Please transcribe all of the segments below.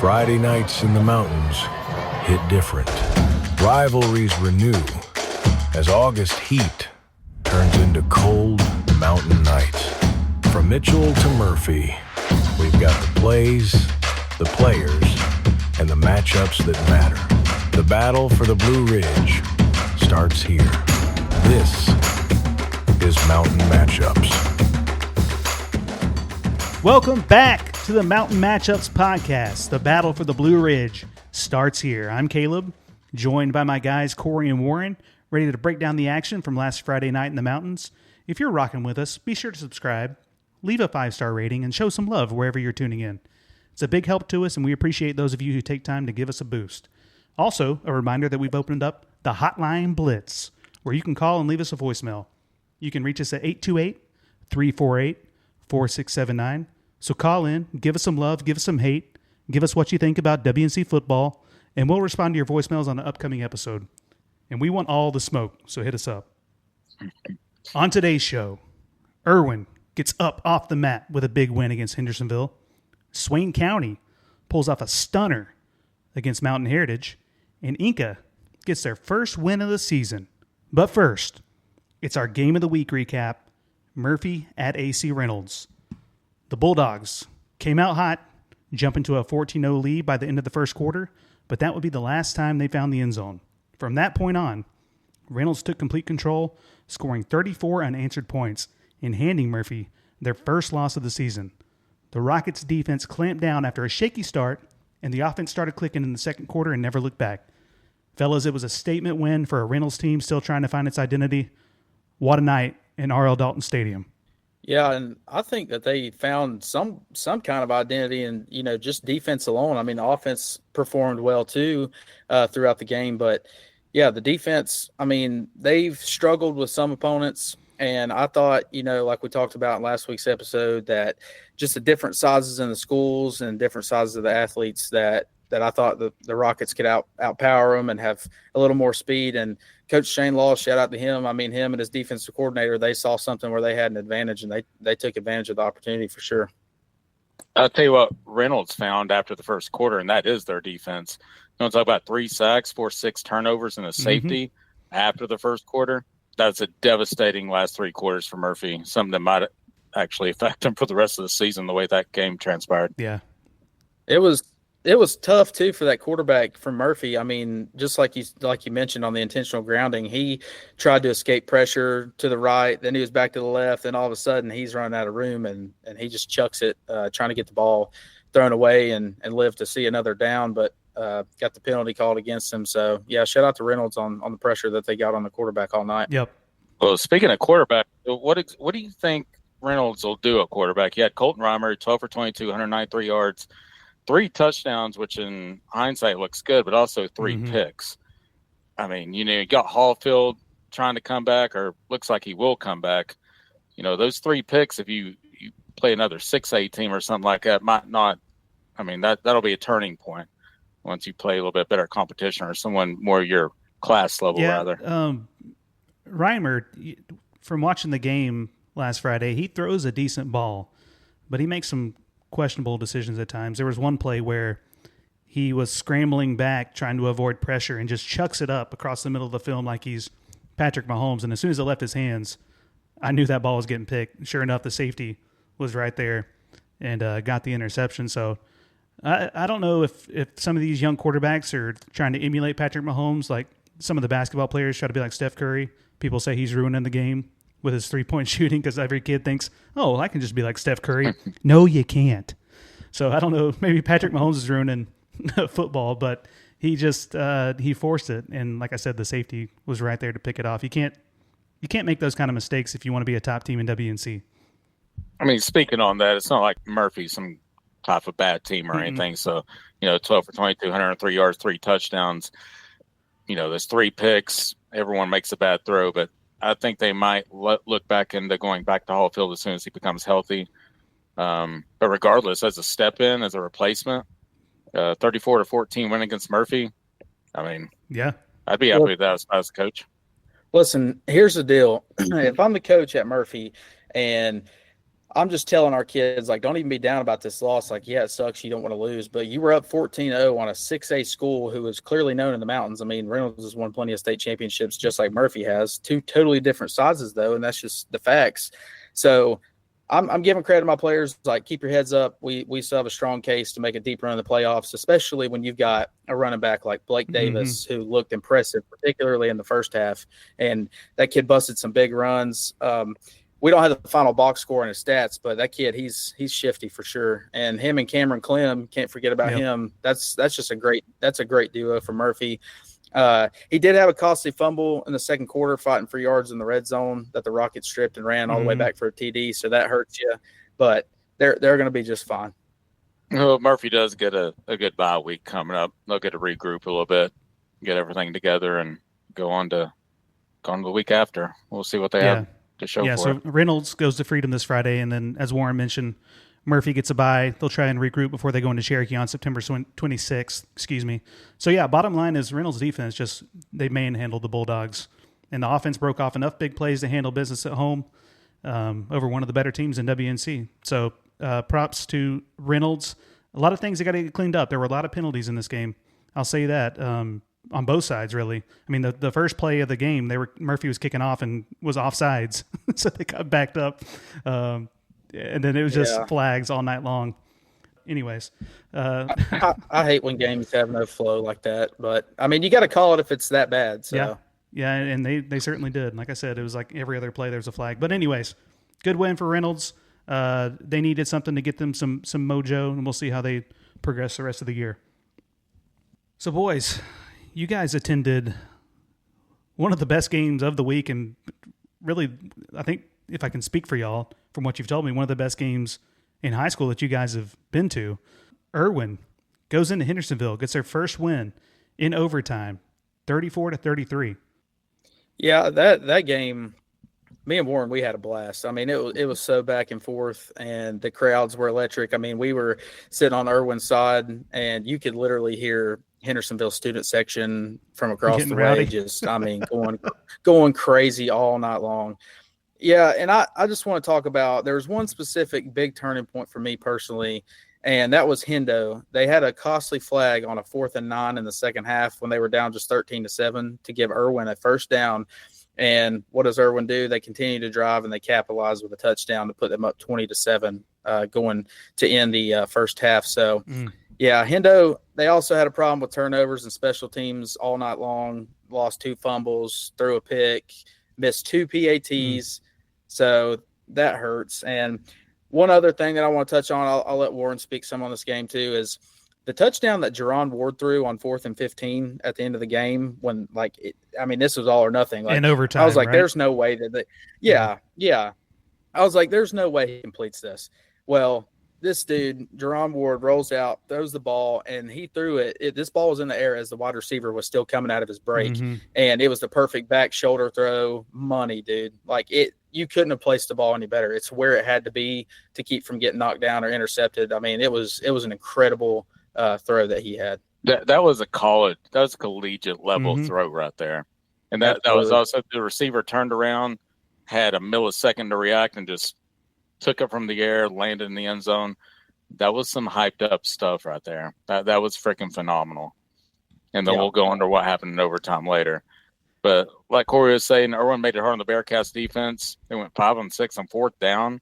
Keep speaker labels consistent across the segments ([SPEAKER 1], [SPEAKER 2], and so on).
[SPEAKER 1] Friday nights in the mountains hit different. Rivalries renew as August heat turns into cold mountain nights. From Mitchell to Murphy, we've got the plays, the players, and the matchups that matter. The battle for the Blue Ridge starts here. This is Mountain Matchups.
[SPEAKER 2] Welcome back to the Mountain Matchups podcast. The battle for the Blue Ridge starts here. I'm Caleb, joined by my guys Corey and Warren, ready to break down the action from last Friday night in the mountains. If you're rocking with us, be sure to subscribe, leave a 5-star rating, and show some love wherever you're tuning in. It's a big help to us, and we appreciate those of you who take time to give us a boost. Also, a reminder that we've opened up the Hotline Blitz, where you can call and leave us a voicemail. You can reach us at 828-348-4679. So call in, give us some love, give us some hate, give us what you think about WNC football, and we'll respond to your voicemails on the upcoming episode. And we want all the smoke, so hit us up. On today's show, Erwin gets up off the mat with a big win against Hendersonville. Swain County pulls off a stunner against Mountain Heritage. And Inca gets their first win of the season. But first, it's our Game of the Week recap, Murphy at AC Reynolds. The Bulldogs came out hot, jumping to a 14-0 lead by the end of the first quarter, but that would be the last time they found the end zone. From that point on, Reynolds took complete control, scoring 34 unanswered points and handing Murphy their first loss of the season. The Rockets' defense clamped down after a shaky start, and the offense started clicking in the second quarter and never looked back. Fellas, it was a statement win for a Reynolds team still trying to find its identity. What a night in R.L. Dalton Stadium.
[SPEAKER 3] Yeah, and I think that they found some kind of identity in, just defense alone. I mean, the offense performed well too throughout the game, but yeah, the defense, I mean, they've struggled with some opponents, and I thought, like we talked about in last week's episode, that just the different sizes in the schools and different sizes of the athletes that I thought the Rockets could outpower them and have a little more speed. And Coach Shane Law, shout out to him. I mean, him and his defensive coordinator, they saw something where they had an advantage, and they took advantage of the opportunity for sure.
[SPEAKER 4] I'll tell you what Reynolds found after the first quarter, and that is their defense. You want to talk about 3 sacks, 6 turnovers, and a safety after the first quarter? That's a devastating last 3 quarters for Murphy, something that might actually affect him for the rest of the season, the way that game transpired.
[SPEAKER 2] Yeah.
[SPEAKER 3] It was tough too for that quarterback from Murphy. I mean, just like you mentioned on the intentional grounding, he tried to escape pressure to the right, then he was back to the left, and all of a sudden he's running out of room and he just chucks it, trying to get the ball thrown away and live to see another down, but got the penalty called against him. So yeah, shout out to Reynolds on the pressure that they got on the quarterback all night.
[SPEAKER 2] Yep.
[SPEAKER 4] Well, speaking of quarterback, what do you think Reynolds will do at quarterback? He had Colton Reimer, 12 for 22, 193 yards. 3 touchdowns, which in hindsight looks good, but also 3 picks. I mean, you got Hallfield trying to come back, or looks like he will come back. Those 3 picks, if you play another 6A team or something like that, might not. I mean, that'll be a turning point once you play a little bit better competition or someone more your class level, rather.
[SPEAKER 2] Reimer, from watching the game last Friday, he throws a decent ball, but he makes some questionable decisions at times. There was one play where he was scrambling back trying to avoid pressure and just chucks it up across the middle of the field like he's Patrick Mahomes, and as soon as it left his hands, I knew that ball was getting picked. Sure enough, the safety was right there and got the interception. So I don't know if some of these young quarterbacks are trying to emulate Patrick Mahomes, like some of the basketball players try to be like Steph Curry. People say he's ruining the game with his 3-point shooting because every kid thinks, oh, I can just be like Steph Curry. No, you can't. So I don't know. Maybe Patrick Mahomes is ruining football, but he just he forced it. And like I said, the safety was right there to pick it off. You can't make those kind of mistakes if you want to be a top team in WNC.
[SPEAKER 4] I mean, speaking on that, it's not like Murphy's some type of bad team or anything. So, 12 for 22, 103 yards, 3 touchdowns. There's 3 picks. Everyone makes a bad throw, but I think they might look back into going back to Hallfield as soon as he becomes healthy. But regardless, as a step in, as a replacement, 34-14 win against Murphy. I mean,
[SPEAKER 2] yeah,
[SPEAKER 4] I'd be happy with that as a coach.
[SPEAKER 3] Listen, here's the deal. If I'm the coach at Murphy and I'm just telling our kids, like, don't even be down about this loss. Like, yeah, it sucks. You don't want to lose, but you were up 14-0 on a 6A school who is clearly known in the mountains. I mean, Reynolds has won plenty of state championships just like Murphy has. Two totally different sizes, though, and that's just the facts. So I'm giving credit to my players. Like, keep your heads up. We still have a strong case to make a deep run in the playoffs, especially when you've got a running back like Blake Davis, who looked impressive, particularly in the first half. And that kid busted some big runs. We don't have the final box score in his stats, but that kid, he's shifty for sure. And him and Cameron Clem, can't forget about him. That's just a great duo for Murphy. He did have a costly fumble in the second quarter, fighting for yards in the red zone that the Rockets stripped and ran all the way back for a TD. So that hurts you, but they're going to be just fine.
[SPEAKER 4] Well, Murphy does get a good bye week coming up. They'll get to regroup a little bit, get everything together, and go on to the week after. We'll see what they have to show for
[SPEAKER 2] so
[SPEAKER 4] it.
[SPEAKER 2] Reynolds goes to Freedom this Friday, and then, as Warren mentioned, Murphy gets a bye. They'll try and regroup before they go into Cherokee on September 26th. Excuse me. So, yeah, bottom line is Reynolds' defense they manhandled the Bulldogs. And the offense broke off enough big plays to handle business at home over one of the better teams in WNC. So, props to Reynolds. A lot of things that got to get cleaned up. There were a lot of penalties in this game. I'll say that on both sides, really. I mean, the first play of the game, Murphy was kicking off and was offsides, so they got backed up. And then it was just flags all night long. Anyways.
[SPEAKER 3] I hate when games have no flow like that. But, I mean, you got to call it if it's that bad. So.
[SPEAKER 2] Yeah, and they certainly did. Like I said, it was like every other play there was a flag. But anyways, good win for Reynolds. They needed something to get them some mojo, and we'll see how they progress the rest of the year. So, boys, you guys attended one of the best games of the week, and really, I think, if I can speak for y'all, from what you've told me, one of the best games in high school that you guys have been to. Erwin goes into Hendersonville, gets their first win in overtime, 34-33.
[SPEAKER 3] Yeah, that game, me and Warren, we had a blast. I mean, it was so back and forth, and the crowds were electric. I mean, we were sitting on Erwin's side, and you could literally hear Hendersonville student section from across the way, just, I mean, going crazy all night long. Yeah, and I just want to talk about, there was one specific big turning point for me personally, and that was Hendo. They had a costly flag on a 4th and 9 in the second half when they were down just 13-7 to give Erwin a first down. And what does Erwin do? They continue to drive, and they capitalize with a touchdown to put them up 20-7 going to end the first half. So, yeah, Hendo, they also had a problem with turnovers and special teams all night long, lost 2 fumbles, threw a pick, missed 2 PATs. So that hurts. And one other thing that I want to touch on, I'll let Warren speak some on this game too, is the touchdown that Jerron Ward threw on 4th and 15 at the end of the game when, this was all or nothing. Like,
[SPEAKER 2] in overtime,
[SPEAKER 3] I was like,
[SPEAKER 2] right?
[SPEAKER 3] There's no way that yeah. I was like, there's no way he completes this. Well, this dude, Jerron Ward, rolls out, throws the ball, and he threw it. This ball was in the air as the wide receiver was still coming out of his break. And it was the perfect back shoulder throw. Money, dude. Like, you couldn't have placed the ball any better. It's where it had to be to keep from getting knocked down or intercepted. I mean, it was an incredible throw that he had.
[SPEAKER 4] That was a collegiate level throw right there. And that was also, the receiver turned around, had a millisecond to react, and just took it from the air, landed in the end zone. That was some hyped up stuff right there. That was freaking phenomenal. And then we'll go into what happened in overtime later. But like Corey was saying, Erwin made it hard on the Bearcats defense. They went 5 on 6 on 4th down.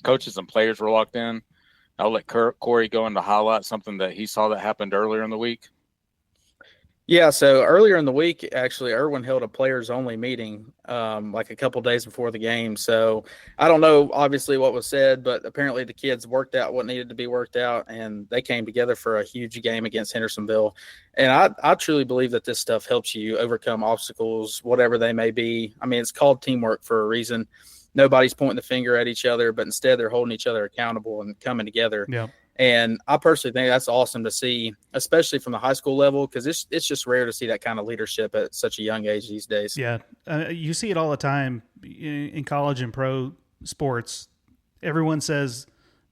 [SPEAKER 4] Coaches and players were locked in. I'll let Corey go into highlight something that he saw that happened earlier in the week.
[SPEAKER 3] Yeah, so earlier in the week, actually, Erwin held a players-only meeting like a couple days before the game. So I don't know, obviously, what was said, but apparently the kids worked out what needed to be worked out, and they came together for a huge game against Hendersonville. And I truly believe that this stuff helps you overcome obstacles, whatever they may be. I mean, it's called teamwork for a reason. Nobody's pointing the finger at each other, but instead they're holding each other accountable and coming together.
[SPEAKER 2] Yeah.
[SPEAKER 3] And I personally think that's awesome to see, especially from the high school level, because it's just rare to see that kind of leadership at such a young age these days.
[SPEAKER 2] Yeah, you see it all the time in college and pro sports. Everyone says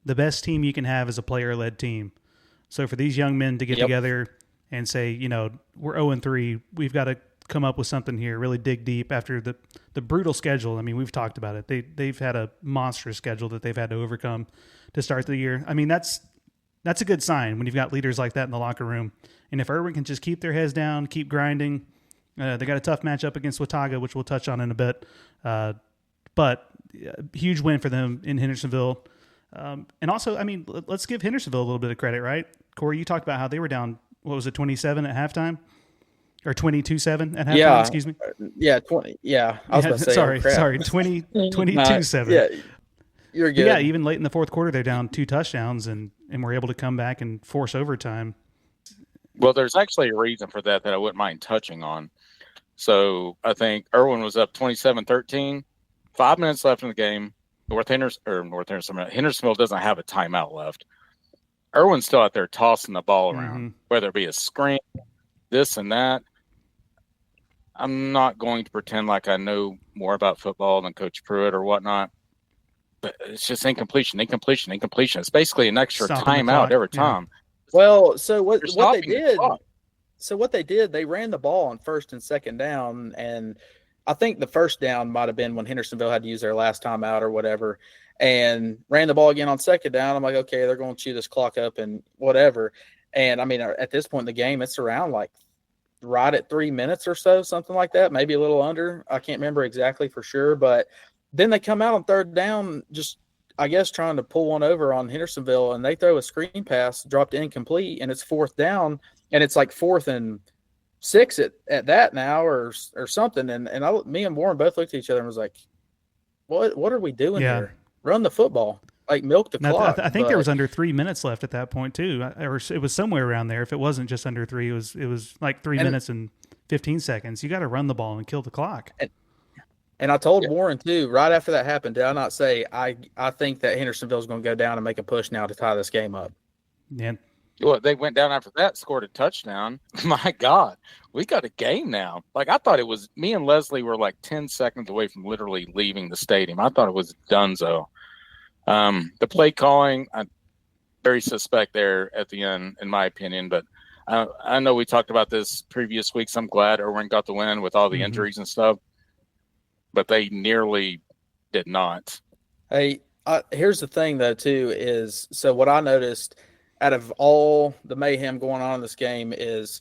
[SPEAKER 2] the best team you can have is a player-led team. So for these young men to get together and say, we're 0-3, we've got to come up with something here, really dig deep after the brutal schedule. I mean, we've talked about it. They've had a monstrous schedule that they've had to overcome to start the year. I mean, that's a good sign when you've got leaders like that in the locker room. And if Erwin can just keep their heads down, keep grinding, they got a tough matchup against Watauga, which we'll touch on in a bit. But huge win for them in Hendersonville. And also, I mean, let's give Hendersonville a little bit of credit, right? Corey, you talked about how they were down, what was it, 27 at halftime? Or 22-7 at halftime, excuse me?
[SPEAKER 3] Yeah, 20. Yeah, I was about to say,
[SPEAKER 2] sorry, 22-7.
[SPEAKER 3] Yeah, you're good.
[SPEAKER 2] But yeah, even late in the fourth quarter, they're down 2 touchdowns and were able to come back and force overtime.
[SPEAKER 4] Well, there's actually a reason for that I wouldn't mind touching on. So I think Erwin was up 27-13, 5 minutes left in the game. Hendersonville doesn't have a timeout left. Erwin's still out there tossing the ball around, whether it be a screen, this and that. I'm not going to pretend like I know more about football than Coach Pruitt or whatnot, but it's just incompletion. It's basically an extra timeout every time.
[SPEAKER 3] Well, so what they did, they ran the ball on first and second down, and I think the first down might have been when Hendersonville had to use their last timeout or whatever, and ran the ball again on second down. I'm like, okay, they're going to chew this clock up and whatever. And I mean, at this point in the game, it's around like right at 3 minutes or so, something like that, maybe a little under. I can't remember exactly for sure, but then they come out on third down, just I guess trying to pull one over on Hendersonville, and they throw a screen pass, dropped incomplete, and it's fourth down, and it's like 4th and 6 at that now or something. And me and Warren both looked at each other and was like, what are we doing here? Run the football. Like milk the clock.
[SPEAKER 2] I think there was under 3 minutes left at that point too. Or it was somewhere around there. If it wasn't just under 3, it was like 3 minutes and 15 seconds. You got to run the ball and kill the clock.
[SPEAKER 3] And I told Warren too, right after that happened, did I not say I think that Hendersonville's going to go down and make a push now to tie this game up?
[SPEAKER 2] Yeah.
[SPEAKER 4] Well, they went down after that, scored a touchdown. My God, we got a game now. Like, I thought it was – me and Leslie were like 10 seconds away from literally leaving the stadium. I thought it was donezo. The play calling, I'm very suspect there at the end, in my opinion. But I know we talked about this previous weeks. I'm glad Erwin got the win with all the injuries and stuff. But they nearly did not.
[SPEAKER 3] Hey, here's the thing, though, too, is so what I noticed – out of all the mayhem going on in this game is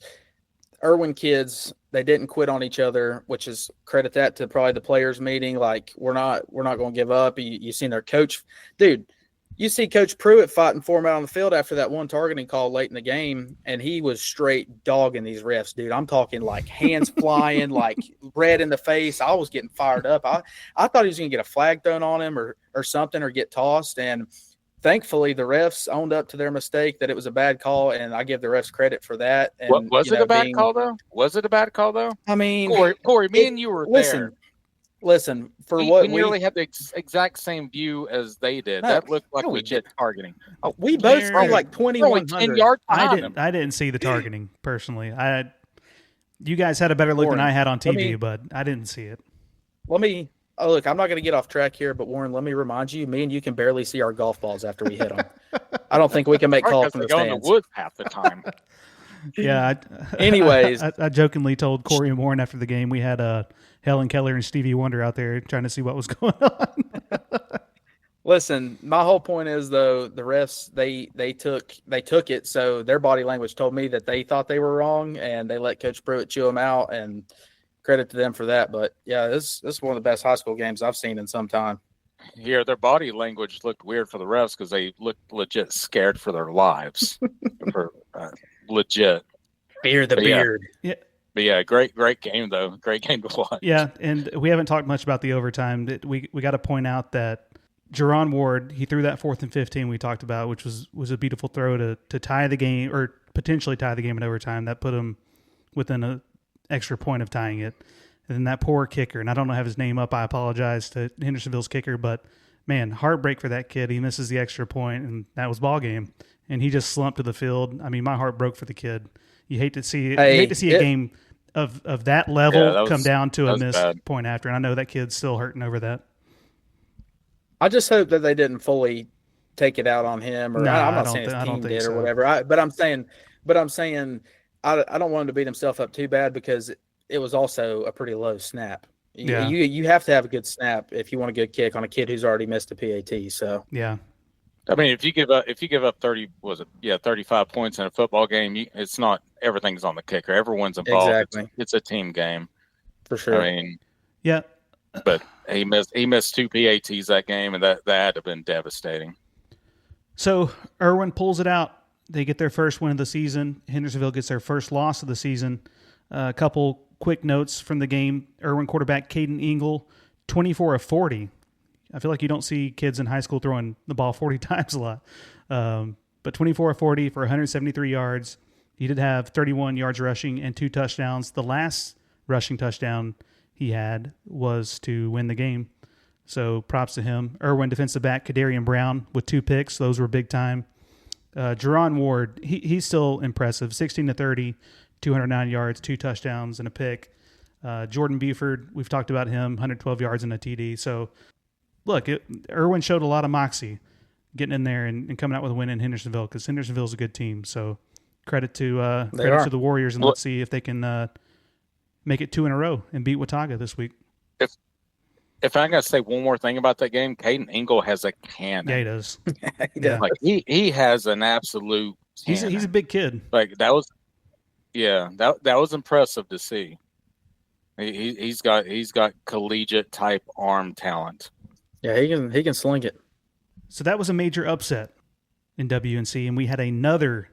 [SPEAKER 3] Erwin kids, they didn't quit on each other, which is credit that to probably the players meeting. Like, we're not going to give up. You seen their coach, dude, you see Coach Pruitt fighting for him out on the field after that one targeting call late in the game. And he was straight dogging these refs, dude. I'm talking like hands flying, like red in the face. I was getting fired up. I thought he was going to get a flag thrown on him or something, or get tossed. And thankfully, the refs owned up to their mistake that it was a bad call, and I give the refs credit for that. And,
[SPEAKER 4] was it a bad call, though? Was it a bad call, though?
[SPEAKER 3] I mean,
[SPEAKER 4] Corey, me and you were there.
[SPEAKER 3] Listen,
[SPEAKER 4] we nearly had the exact same view as they did. That looked like legit targeting.
[SPEAKER 3] We both threw like 2,100
[SPEAKER 4] yards.
[SPEAKER 2] I didn't see the targeting personally. You guys had a better look than I had on TV, but I didn't see it.
[SPEAKER 3] Look, I'm not going to get off track here, but Warren, let me remind you, me and you can barely see our golf balls after we hit them. I don't think we can make calls from the stands.
[SPEAKER 4] Go in the woods half the time.
[SPEAKER 2] Yeah.
[SPEAKER 3] Anyways.
[SPEAKER 2] I jokingly told Corey and Warren after the game we had Helen Keller and Stevie Wonder out there trying to see what was going on.
[SPEAKER 3] Listen, my whole point is, though, the refs, they took it, so their body language told me that they thought they were wrong, and they let Coach Pruitt chew them out, and credit to them for that. But yeah, this is one of the best high school games I've seen in some time.
[SPEAKER 4] Yeah, their body language looked weird for the refs because they looked legit scared for their lives. Legit.
[SPEAKER 3] Fear the beard.
[SPEAKER 2] Yeah.
[SPEAKER 4] But yeah, great game though. Great game to watch.
[SPEAKER 2] Yeah, and we haven't talked much about the overtime. We got to point out that Jerron Ward, he threw that 4th and 15 we talked about, which was a beautiful throw to tie the game, or potentially tie the game in overtime. That put him within a extra point of tying it. And then that poor kicker, and I don't have his name up, I apologize to Hendersonville's kicker, but man, heartbreak for that kid. He misses the extra point, and that was ball game. And he just slumped to the field. I mean, my heart broke for the kid. You hate to see it. You hate to see a game of that level come down to a missed point after. And I know that kid's still hurting over that.
[SPEAKER 3] I just hope that they didn't fully take it out on him, or I'm not saying his team did or whatever. But I'm saying I don't want him to beat himself up too bad, because it was also a pretty low snap.
[SPEAKER 2] Yeah.
[SPEAKER 3] You have to have a good snap if you want a good kick on a kid who's already missed a PAT. So
[SPEAKER 2] Yeah.
[SPEAKER 4] I mean, if you give up 35 points in a football game, it's not everything's on the kicker. Everyone's involved.
[SPEAKER 3] Exactly.
[SPEAKER 4] It's a team game.
[SPEAKER 3] For sure.
[SPEAKER 4] I mean,
[SPEAKER 2] Yeah.
[SPEAKER 4] but he missed 2 PATs that game, and that had to have been devastating.
[SPEAKER 2] So Erwin pulls it out. They get their first win of the season. Hendersonville gets their first loss of the season. A couple quick notes from the game. Erwin quarterback Caden Ingle, 24 of 40. I feel like you don't see kids in high school throwing the ball 40 times a lot. But 24 of 40 for 173 yards. He did have 31 yards rushing and 2 touchdowns. The last rushing touchdown he had was to win the game. So props to him. Erwin defensive back Kadarian Brown with 2 picks. Those were big time. Jerron Ward, he's still impressive. 16 to 30, 209 yards, 2 touchdowns, and a pick. Jordan Buford, we've talked about him, 112 yards and a TD. So, look, Erwin showed a lot of moxie getting in there and coming out with a win in Hendersonville because Hendersonville's a good team. So, credit to the Warriors, and let's see if they can make it 2 in a row and beat Watauga this week.
[SPEAKER 4] If I got to say one more thing about that game, Caden Ingle has a cannon.
[SPEAKER 2] Yeah, he does.
[SPEAKER 3] Yeah.
[SPEAKER 4] Like he has an absolute cannon.
[SPEAKER 2] He's a big kid.
[SPEAKER 4] Like that was impressive to see. He's got collegiate type arm talent.
[SPEAKER 3] Yeah, he can sling it.
[SPEAKER 2] So that was a major upset in WNC, and we had another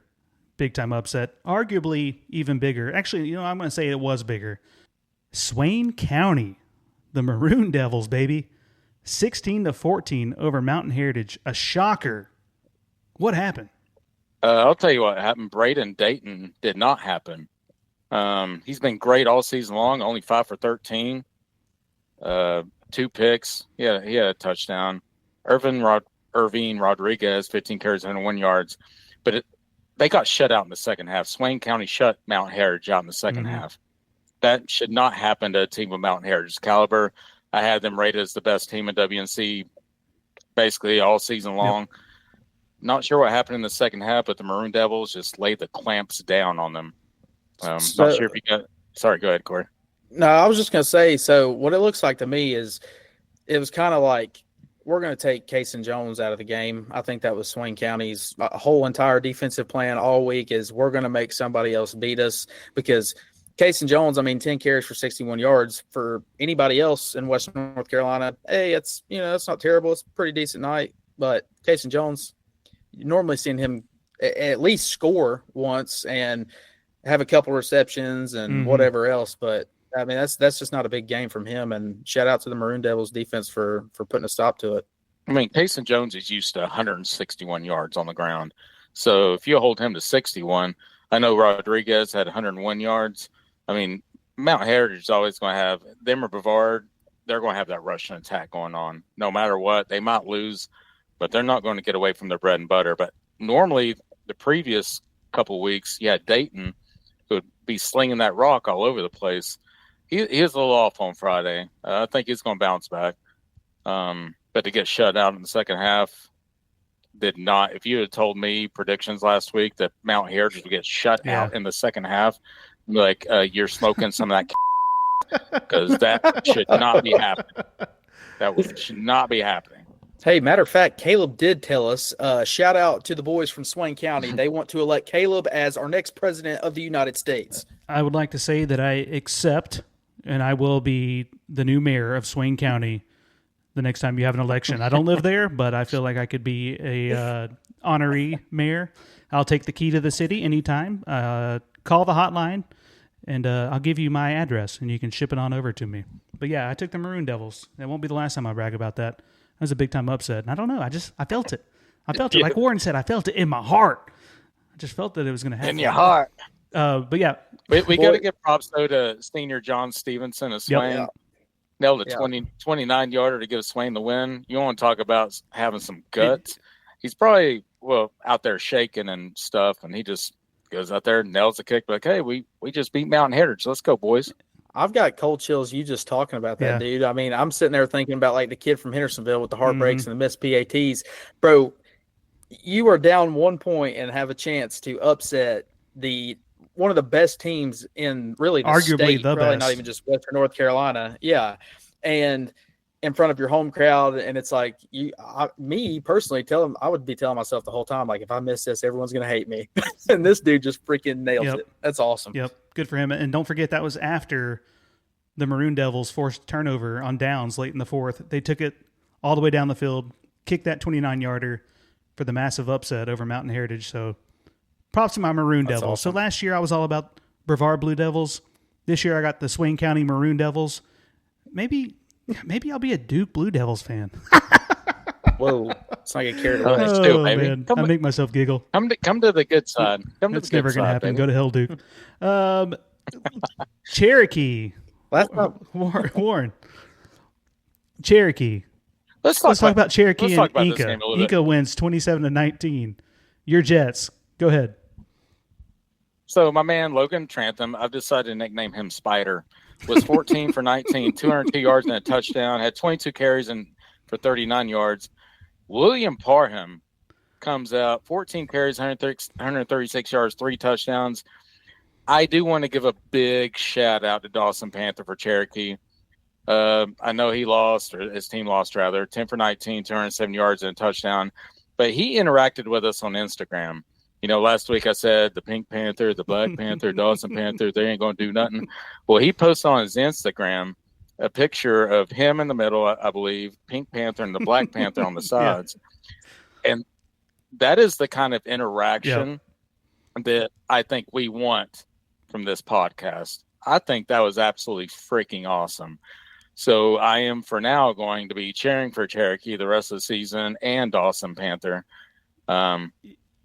[SPEAKER 2] big time upset, arguably even bigger. Actually, I'm going to say it was bigger. Swain County, the Maroon Devils, baby, 16 to 14 over Mountain Heritage. A shocker. What happened?
[SPEAKER 4] I'll tell you what happened. Braden Dayton did not happen. He's been great all season long. Only 5 for 13, 2 picks. He had a touchdown. Irvin Rodriguez, 15 carries, 101 yards. But they got shut out in the second half. Swain County shut Mount Heritage out in the second half. That should not happen to a team of Mountain Heritage caliber. I had them rated as the best team in WNC basically all season long. Yep. Not sure what happened in the second half, but the Maroon Devils just laid the clamps down on them. Not sure if you got – sorry, go ahead, Corey.
[SPEAKER 3] No, I was just going to say, so what it looks like to me is it was kind of like we're going to take Kason Jones out of the game. I think that was Swain County's whole entire defensive plan all week is we're going to make somebody else beat us because Kason Jones, 10 carries for 61 yards for anybody else in Western North Carolina. Hey, it's not terrible. It's a pretty decent night. But Kason Jones, you normally seen him at least score once and have a couple receptions and whatever else. But that's just not a big game from him. And shout out to the Maroon Devils defense for putting a stop to it.
[SPEAKER 4] Kason Jones is used to 161 yards on the ground. So if you hold him to 61, I know Rodriguez had 101 yards. Mount Heritage is always going to have them or Brevard. They're going to have that rushing attack going on no matter what. They might lose, but they're not going to get away from their bread and butter. But normally the previous couple of weeks, you had Dayton who would be slinging that rock all over the place. He was a little off on Friday. I think he's going to bounce back. But to get shut out in the second half did not. If you had told me predictions last week that Mount Heritage would get shut out in the second half, like you're smoking some of that because that should not be happening. Should not be happening.
[SPEAKER 3] Hey, matter of fact, Caleb did tell us, shout out to the boys from Swain County. They want to elect Caleb as our next president of the United States.
[SPEAKER 2] I would like to say that I accept and I will be the new mayor of Swain County the next time you have an election. I don't live there, but I feel like I could be a honorary mayor. I'll take the key to the city anytime. Call the hotline. And I'll give you my address, and you can ship it on over to me. But, yeah, I took the Maroon Devils. It won't be the last time I brag about that. That was a big-time upset. And I don't know. I felt it. I felt it. Like Warren said, I felt it in my heart. I just felt that it was going to happen.
[SPEAKER 4] In your heart.
[SPEAKER 2] But, yeah.
[SPEAKER 4] We got to give props, though, to senior John Stevenson of Swain.
[SPEAKER 3] Yep.
[SPEAKER 4] Nailed a 29-yarder to give Swain the win. You want to talk about having some guts. He's probably, out there shaking and stuff, and he just – goes out there, nails the kick, like, hey, we just beat Mountain Heritage. Let's go, boys.
[SPEAKER 3] I've got cold chills you just talking about that, dude. I'm sitting there thinking about, like, the kid from Hendersonville with the heartbreaks and the missed PATs. Bro, you are down 1 point and have a chance to upset one of the best teams in really the
[SPEAKER 2] Arguably
[SPEAKER 3] state,
[SPEAKER 2] the
[SPEAKER 3] probably
[SPEAKER 2] best.
[SPEAKER 3] not even just Western North Carolina. Yeah. And in front of your home crowd. And it's like me personally I would be telling myself the whole time, like, if I miss this, everyone's going to hate me. And this dude just freaking nails it. That's awesome.
[SPEAKER 2] Yep. Good for him. And don't forget, that was after the Maroon Devils forced turnover on downs late in the fourth. They took it all the way down the field, kicked that 29-yarder for the massive upset over Mountain Heritage. So props to my Maroon Devils.
[SPEAKER 3] Awesome.
[SPEAKER 2] So last year I was all about Brevard Blue Devils. This year I got the Swain County Maroon Devils. Maybe I'll be a Duke Blue Devils fan.
[SPEAKER 3] Whoa. It's not get carried away.
[SPEAKER 4] Let's do it, baby.
[SPEAKER 2] Man. I make myself giggle.
[SPEAKER 4] Come to the good side.
[SPEAKER 2] That's never going to happen. Baby. Go to hell, Duke. Cherokee.
[SPEAKER 3] Last time.
[SPEAKER 2] Warren. Cherokee.
[SPEAKER 4] Let's talk
[SPEAKER 2] about Cherokee and Inca.
[SPEAKER 4] Inca
[SPEAKER 2] Inca wins 27-19. Your Jets. Go ahead.
[SPEAKER 4] So my man Logan Trantham, I've decided to nickname him Spider, was 14 for 19, 202 yards and a touchdown, had 22 carries for 39 yards. William Parham comes out, 14 carries, 136 yards, 3 touchdowns. I do want to give a big shout out to Dawson Panther for Cherokee. I know he lost, or his team lost rather, 10 for 19, 207 yards and a touchdown. But he interacted with us on Instagram. You know, last week I said the Pink Panther, the Black Panther, Dawson Panther, they ain't going to do nothing. Well, he posted on his Instagram a picture of him in the middle, I believe, Pink Panther and the Black Panther on the sides. Yeah. And that is the kind of interaction that I think we want from this podcast. I think that was absolutely freaking awesome. So I am for now going to be cheering for Cherokee the rest of the season and Dawson Panther.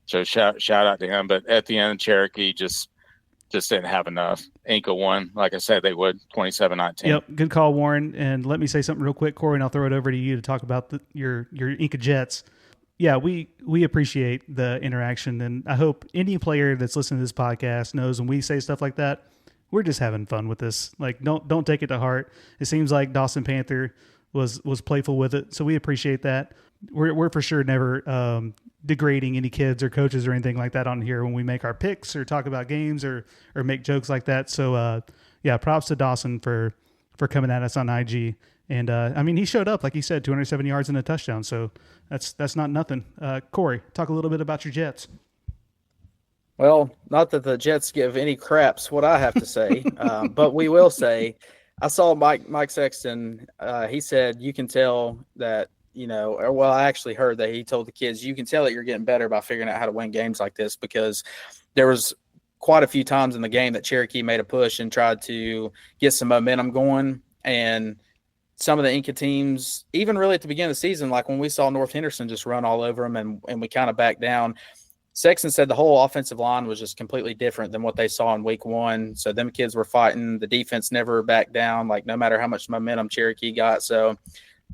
[SPEAKER 4] So shout out to him. But at the end, Cherokee just didn't have enough. Inca won, like I said, they would 27-19.
[SPEAKER 2] Yep, good call, Warren. And let me say something real quick, Corey, and I'll throw it over to you to talk about your Inca Jets. Yeah, we appreciate the interaction, and I hope any player that's listening to this podcast knows when we say stuff like that, we're just having fun with this. Like, don't take it to heart. It seems like Dawson Panther was playful with it, so we appreciate that. We're for sure never degrading any kids or coaches or anything like that on here when we make our picks or talk about games or make jokes like that. So props to Dawson for coming at us on IG. And I mean, he showed up, like he said, 207 yards and a touchdown. So that's not nothing. Corey, talk a little bit about your Jets.
[SPEAKER 3] Well, not that the Jets give any craps what I have to say, but we will say, I saw Mike Sexton. He said you can tell that, I actually heard that he told the kids, you can tell that you're getting better by figuring out how to win games like this, because there was quite a few times in the game that Cherokee made a push and tried to get some momentum going. And some of the Inca teams, even really at the beginning of the season, like when we saw North Henderson just run all over them and we kind of backed down, Sexton said the whole offensive line was just completely different than what they saw in week one. So them kids were fighting. The defense never backed down, like no matter how much momentum Cherokee got. So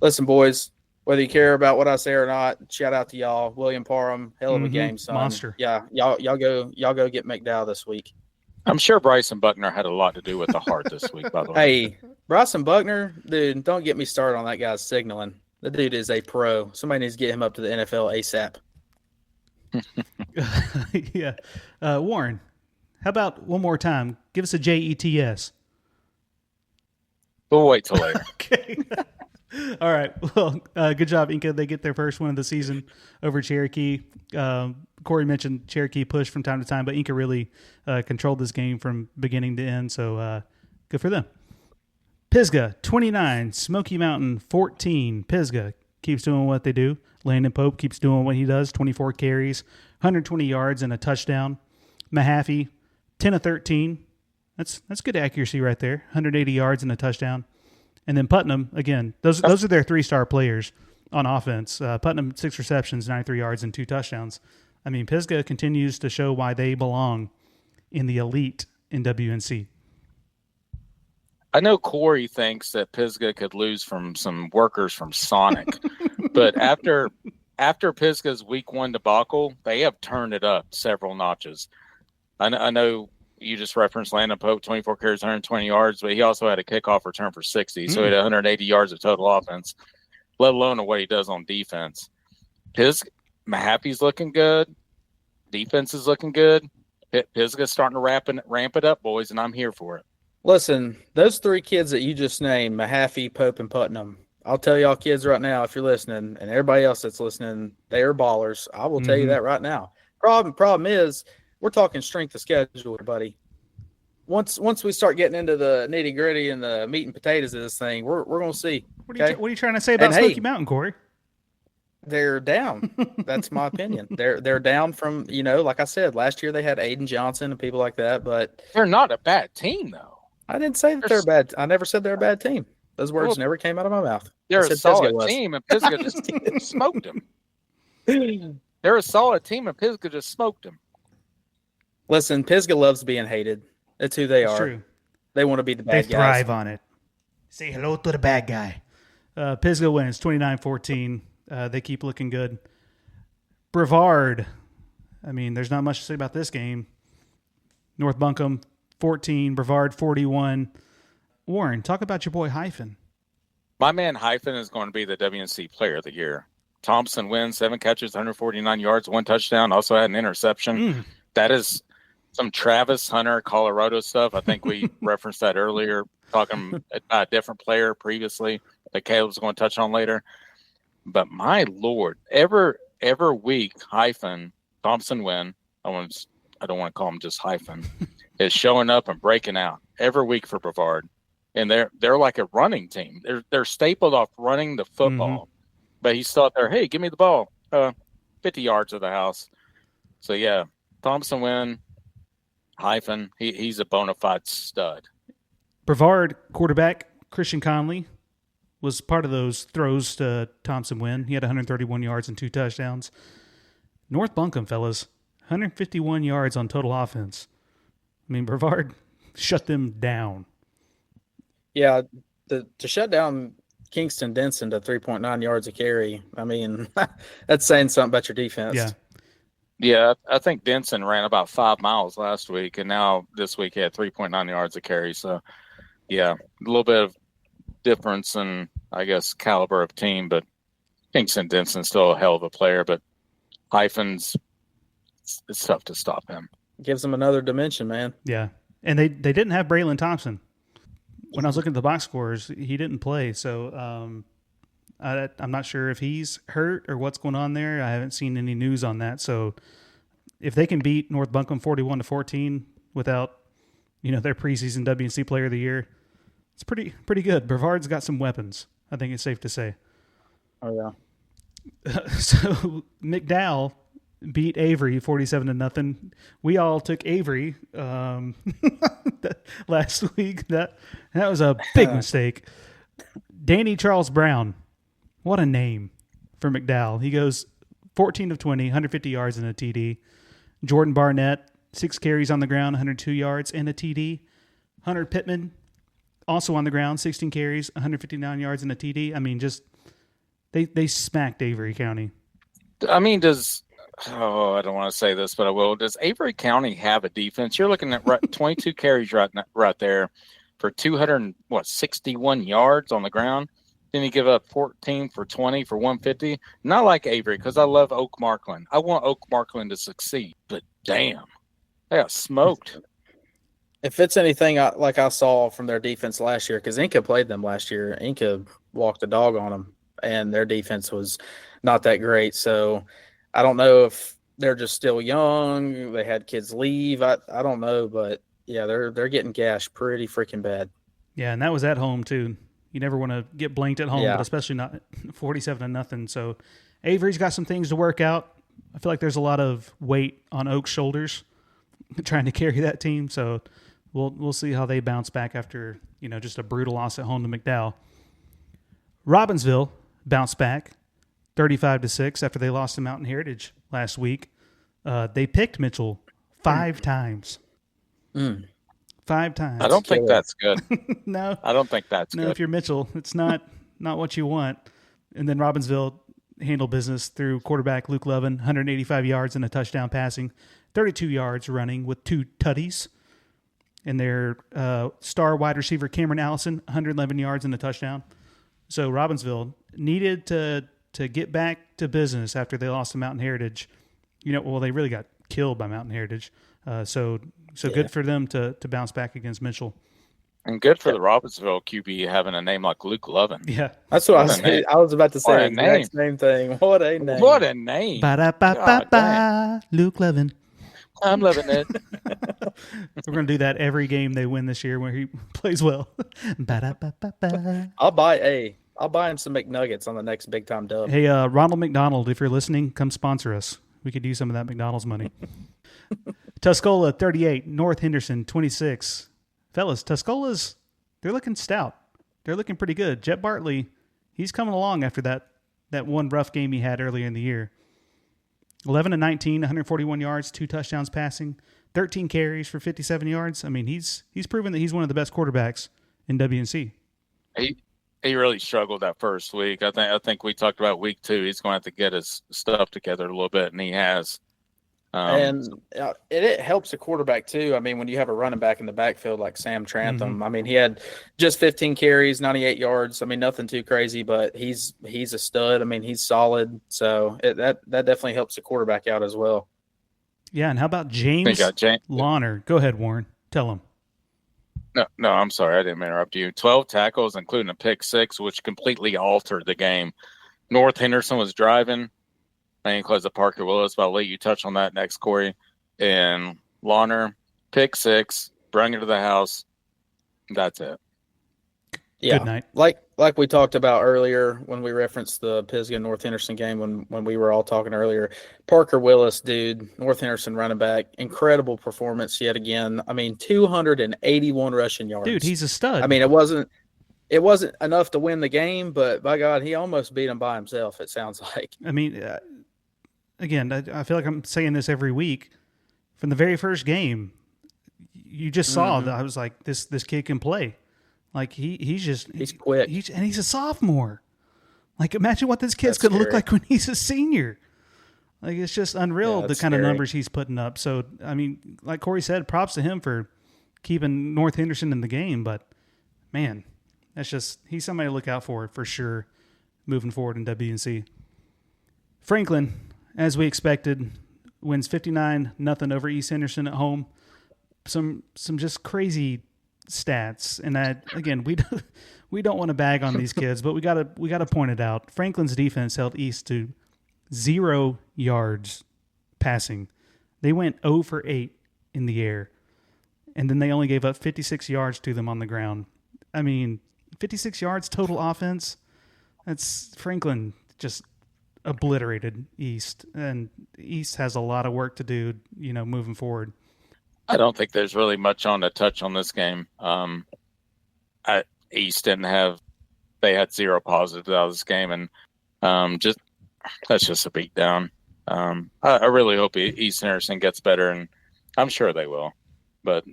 [SPEAKER 3] listen, boys, whether you care about what I say or not, shout out to y'all. William Parham, hell of a game, son.
[SPEAKER 2] Monster.
[SPEAKER 3] Yeah, y'all go get McDowell this week.
[SPEAKER 4] I'm sure Bryson Buckner had a lot to do with the heart this week, by the way.
[SPEAKER 3] Hey, Bryson Buckner, dude, don't get me started on that guy's signaling. The dude is a pro. Somebody needs to get him up to the NFL ASAP.
[SPEAKER 2] Yeah. Warren, how about one more time? Give us a JETS.
[SPEAKER 4] We'll wait till later.
[SPEAKER 2] Okay. All right. Well, good job, Inca. They get their first win of the season over Cherokee. Corey mentioned Cherokee push from time to time, but Inca really controlled this game from beginning to end, so good for them. Pisgah, 29. Smoky Mountain, 14. Pisgah keeps doing what they do. Landon Pope keeps doing what he does, 24 carries, 120 yards, and a touchdown. Mahaffey, 10 of 13. That's good accuracy right there, 180 yards and a touchdown. And then Putnam, again, those are their 3-star players on offense. Putnam, 6 receptions, 93 yards, and 2 touchdowns. I mean, Pisgah continues to show why they belong in the elite in WNC.
[SPEAKER 4] I know Corey thinks that Pisgah could lose from some workers from Sonic, but after Pisgah's week 1 debacle, they have turned it up several notches. I know you just referenced Landon Pope, 24 carries, 120 yards, but he also had a kickoff return for 60, so he had 180 yards of total offense, let alone what he does on defense. Mahaffey's looking good. Defense is looking good. Pisgah's starting to ramp it up, boys, and I'm here for it.
[SPEAKER 3] Listen, those 3 kids that you just named, Mahaffey, Pope, and Putnam, I'll tell y'all kids right now, if you're listening, and everybody else that's listening, they are ballers. I will tell you that right now. Problem is, we're talking strength of schedule, buddy. Once we start getting into the nitty gritty and the meat and potatoes of this thing, we're going to see.
[SPEAKER 2] What are you trying to say about Smoky Mountain, Corey?
[SPEAKER 3] They're down. That's my opinion. They're down from, like I said, last year they had Aiden Johnson and people like that, but
[SPEAKER 4] they're not a bad team, though.
[SPEAKER 3] I didn't say that they're bad. I never said they're a bad team. Those words never came out of my mouth.
[SPEAKER 4] They're a solid team, and Pisgah just smoked them. They're a solid team, and Pisgah just smoked them.
[SPEAKER 3] Listen, Pisgah loves being hated. That's who they are.
[SPEAKER 2] True.
[SPEAKER 3] They want to be the bad guys.
[SPEAKER 2] They thrive on it. Say hello to the bad guy. Pisgah wins 29-14. They keep looking good. Brevard. I mean, there's not much to say about this game. North Buncombe 14, Brevard 41. Warren, talk about your boy Hyphen.
[SPEAKER 4] My man Hyphen is going to be the WNC Player of the Year. Thompson wins 7 catches, 149 yards, 1 touchdown. Also had an interception. That is some Travis Hunter, Colorado stuff. I think we referenced that earlier, talking about a different player previously that Caleb's going to touch on later. But my Lord, every week, Hyphen, Thompson win. I don't want to call him just Hyphen, is showing up and breaking out every week for Brevard. And they're like a running team. They're stapled off running the football. But he's still out there, hey, give me the ball. 50 yards of the house. So, yeah, Thompson win. Hyphen, he's a bona fide stud.
[SPEAKER 2] Brevard quarterback Christian Conley was part of those throws to Thompson win. He had 131 yards and 2 touchdowns. North Buncombe, fellas, 151 yards on total offense. I mean, Brevard shut them down.
[SPEAKER 3] Yeah, to shut down Kingston Denson to 3.9 yards a carry, I mean, that's saying something about your defense.
[SPEAKER 4] Yeah, I think Denson ran about 5 miles last week, and now this week he had 3.9 yards a carry. So, yeah, a little bit of difference in, I guess, caliber of team, but Kingston Denson's still a hell of a player, but Hyphen's, it's tough to stop him.
[SPEAKER 3] Gives them another dimension, man.
[SPEAKER 2] Yeah, and they didn't have Braylon Thompson. When I was looking at the box scores, he didn't play, so I'm not sure if he's hurt or what's going on there. I haven't seen any news on that. So if they can beat North Buncombe 41-14 without, their preseason WNC Player of the Year, it's pretty good. Brevard's got some weapons, I think it's safe to say.
[SPEAKER 3] Oh yeah.
[SPEAKER 2] So McDowell beat Avery 47-0. We all took Avery last week. That was a big mistake. Danny Charles Brown, what a name for McDowell. He goes 14 of 20, 150 yards and a TD. Jordan Barnett, 6 carries on the ground, 102 yards and a TD. Hunter Pittman, also on the ground, 16 carries, 159 yards and a TD. I mean, just they smacked Avery County.
[SPEAKER 4] I mean, I don't want to say this, but I will. Does Avery County have a defense? You're looking at 22 carries right there for 261 yards on the ground. Then you give up 14 for 20 for 150. Not like Avery, because I love Oak Markland. I want Oak Markland to succeed, but damn, they got smoked.
[SPEAKER 3] If it's anything like I saw from their defense last year, because Inca played them last year, Inca walked the dog on them, and their defense was not that great. So I don't know if they're just still young. They had kids leave. I don't know, but yeah, they're getting gashed pretty freaking bad.
[SPEAKER 2] Yeah, and that was at home too. You never want to get blanked at home, but especially not 47-0. So Avery's got some things to work out. I feel like there's a lot of weight on Oak's shoulders trying to carry that team. So we'll see how they bounce back after just a brutal loss at home to McDowell. Robbinsville bounced back 35-6 after they lost to Mountain Heritage last week. They picked Mitchell 5 times. 5 times.
[SPEAKER 4] I don't think that's good.
[SPEAKER 2] No.
[SPEAKER 4] I don't think that's good.
[SPEAKER 2] No, if you're Mitchell, it's not what you want. And then Robbinsville handled business through quarterback Luke Levin, 185 yards and a touchdown passing, 32 yards running with 2 tutties. And their star wide receiver Cameron Allison, 111 yards and a touchdown. So Robbinsville needed to get back to business after they lost to Mountain Heritage. They really got killed by Mountain Heritage. So good for them to bounce back against Mitchell.
[SPEAKER 4] And good for the Robbinsville QB having a name like Luke Lovin.
[SPEAKER 2] Yeah.
[SPEAKER 3] That's what I was about to say.
[SPEAKER 4] What a
[SPEAKER 3] The exact same thing. What a name.
[SPEAKER 4] What a name.
[SPEAKER 2] Ba-da-ba-ba-ba. Luke Levin.
[SPEAKER 4] I'm loving it.
[SPEAKER 2] We're going to do that every game they win this year where he plays well. Ba-da-ba-ba-ba.
[SPEAKER 3] I'll buy him some McNuggets on the next big time dub.
[SPEAKER 2] Hey, Ronald McDonald, if you're listening, come sponsor us. We could use some of that McDonald's money. Tuscola 38, North Henderson 26. Fellas, Tuscola's, they're looking stout. They're looking pretty good. Jet Bartley, he's coming along after that one rough game he had earlier in the year. 11 and 19, 141 yards, 2 touchdowns passing, 13 carries for 57 yards. I mean, he's proven that he's one of the best quarterbacks in WNC.
[SPEAKER 4] He really struggled that first week. I think we talked about week 2. He's going to have to get his stuff together a little bit, and he has.
[SPEAKER 3] It helps a quarterback too. I mean, when you have a running back in the backfield like Sam Trantham, I mean, he had just 15 carries, 98 yards. I mean, nothing too crazy, but he's a stud. I mean, he's solid. So that definitely helps the quarterback out as well.
[SPEAKER 2] Yeah, and how about James Lawner? Go ahead, Warren. Tell him.
[SPEAKER 4] No, I'm sorry. I didn't interrupt you. 12 tackles, including a pick 6, which completely altered the game. North Henderson was driving. Main close to Parker Willis, but I'll let you touch on that next, Corey. And Lawner, pick 6, bring it to the house. That's it.
[SPEAKER 3] Yeah,
[SPEAKER 2] good night.
[SPEAKER 3] Like we talked about earlier when we referenced the Pisgah North Henderson game when we were all talking earlier. Parker Willis, dude, North Henderson running back, incredible performance yet again. I mean, 281 rushing yards.
[SPEAKER 2] Dude, he's a stud.
[SPEAKER 3] I mean, it wasn't enough to win the game, but by God, he almost beat him by himself. It sounds like.
[SPEAKER 2] I mean. Again, I feel like I'm saying this every week. From the very first game, you just saw that I was like, this kid can play. Like he's
[SPEAKER 3] quick.
[SPEAKER 2] And he's a sophomore. Like imagine what this kid's going to look like when he's a senior. Like it's just unreal the kind of numbers he's putting up. So I mean, like Corey said, props to him for keeping North Henderson in the game. But man, he's somebody to look out for sure, moving forward in WNC. Franklin, as we expected, wins 59-0 over East Henderson at home. Some just crazy stats, and again we don't want to bag on these kids, but we gotta point it out. Franklin's defense held East to 0 yards passing. They went 0 for 8 in the air, and then they only gave up 56 yards to them on the ground. I mean, 56 yards total offense. That's Franklin just obliterated East, and East has a lot of work to do, moving forward.
[SPEAKER 4] I don't think there's really much on to touch on this game. East they had 0 positives out of this game, and that's just a beat down. I really hope East Henderson gets better, and I'm sure they will, but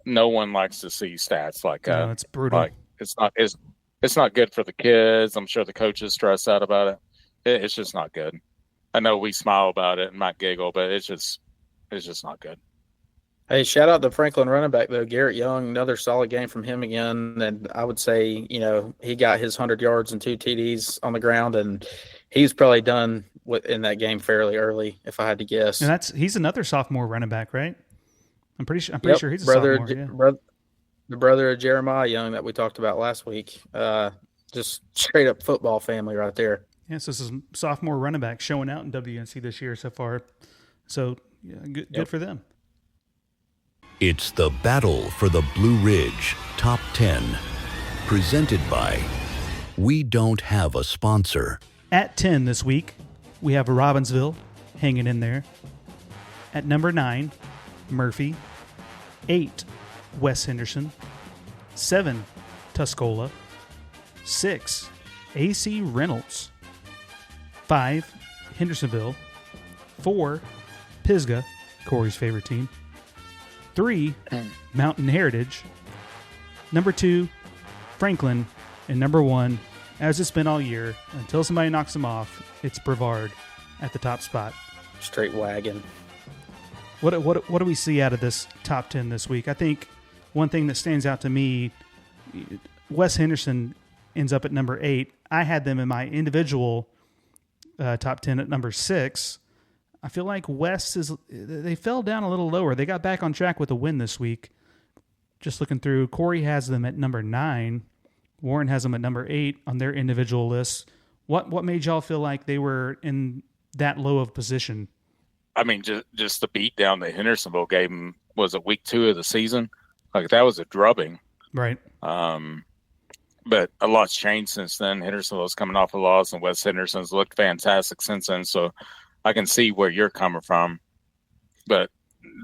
[SPEAKER 4] no one likes to see stats like that.
[SPEAKER 2] No, it's brutal.
[SPEAKER 4] Like it's not good for the kids. I'm sure the coaches stress out about it. It's just not good. I know we smile about it and might giggle, but it's just not good.
[SPEAKER 3] Hey, shout out to Franklin running back, though. Garrett Young, another solid game from him again. And I would say, he got his 100 yards and 2 TDs on the ground, and he's probably done in that game fairly early, if I had to guess.
[SPEAKER 2] And he's another sophomore running back, right? I'm pretty sure he's a sophomore. Yeah.
[SPEAKER 3] The brother of Jeremiah Young that we talked about last week. Just straight up football family right there.
[SPEAKER 2] Yeah, so this is sophomore running back showing out in WNC this year so far. So, yeah, good for them.
[SPEAKER 5] It's the battle for the Blue Ridge Top 10, presented by We Don't Have a Sponsor.
[SPEAKER 2] At 10 this week, we have Robbinsville hanging in there. At number 9, Murphy. 8, West Henderson. 7, Tuscola. 6, AC Reynolds. 5, Hendersonville. 4, Pisgah, Corey's favorite team. 3, Mountain Heritage. Number 2, Franklin. And number 1, as it's been all year, until somebody knocks them off, it's Brevard at the top spot.
[SPEAKER 3] Straight wagon.
[SPEAKER 2] What do we see out of this top 10 this week? I think one thing that stands out to me, Wes Henderson ends up at number 8. I had them in my individual top 10 at number 6. I feel like West they fell down a little lower. They got back on track with a win this week. Just looking through, Corey has them at number 9. Warren has them at number 8 on their individual lists. What made y'all feel like they were in that low of position?
[SPEAKER 4] I mean, just the beat down that Hendersonville gave them was it week 2 of the season. Like, that was a drubbing.
[SPEAKER 2] Right.
[SPEAKER 4] But a lot's changed since then. Hendersonville's coming off a loss, and West Henderson's looked fantastic since then. So I can see where you're coming from. But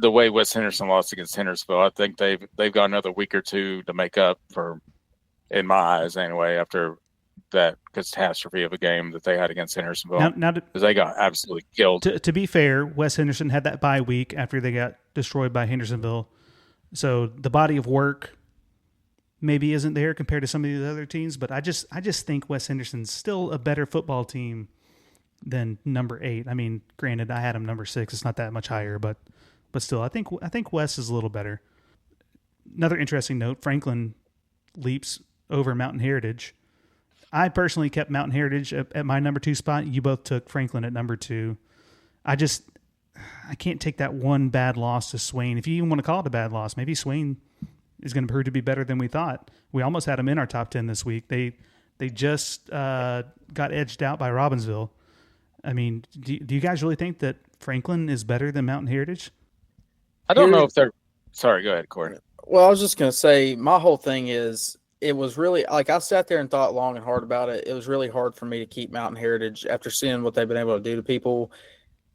[SPEAKER 4] the way West Henderson lost against Hendersonville, I think they've got another week or two to make up for, in my eyes anyway, after that catastrophe of a game that they had against Hendersonville.
[SPEAKER 2] Now
[SPEAKER 4] because they got absolutely killed.
[SPEAKER 2] To be fair, West Henderson had that bye week after they got destroyed by Hendersonville. So the body of work maybe isn't there compared to some of the other teams, but I just think West Henderson's still a better football team than number 8. I mean, granted, I had them number 6. It's not that much higher, but still, I think West is a little better. Another interesting note: Franklin leaps over Mountain Heritage. I personally kept Mountain Heritage at my number 2 spot. You both took Franklin at number 2. I can't take that one bad loss to Swain. If you even want to call it a bad loss, maybe Swain is going to prove to be better than we thought. We almost had them in our top 10 this week. They just got edged out by Robbinsville. I mean, do you guys really think that Franklin is better than Mountain Heritage?
[SPEAKER 4] I don't know if they're – sorry, go ahead, Corey.
[SPEAKER 3] Well, I was just going to say, my whole thing is it was really – like, I sat there and thought long and hard about it. It was really hard for me to keep Mountain Heritage after seeing what they've been able to do to people,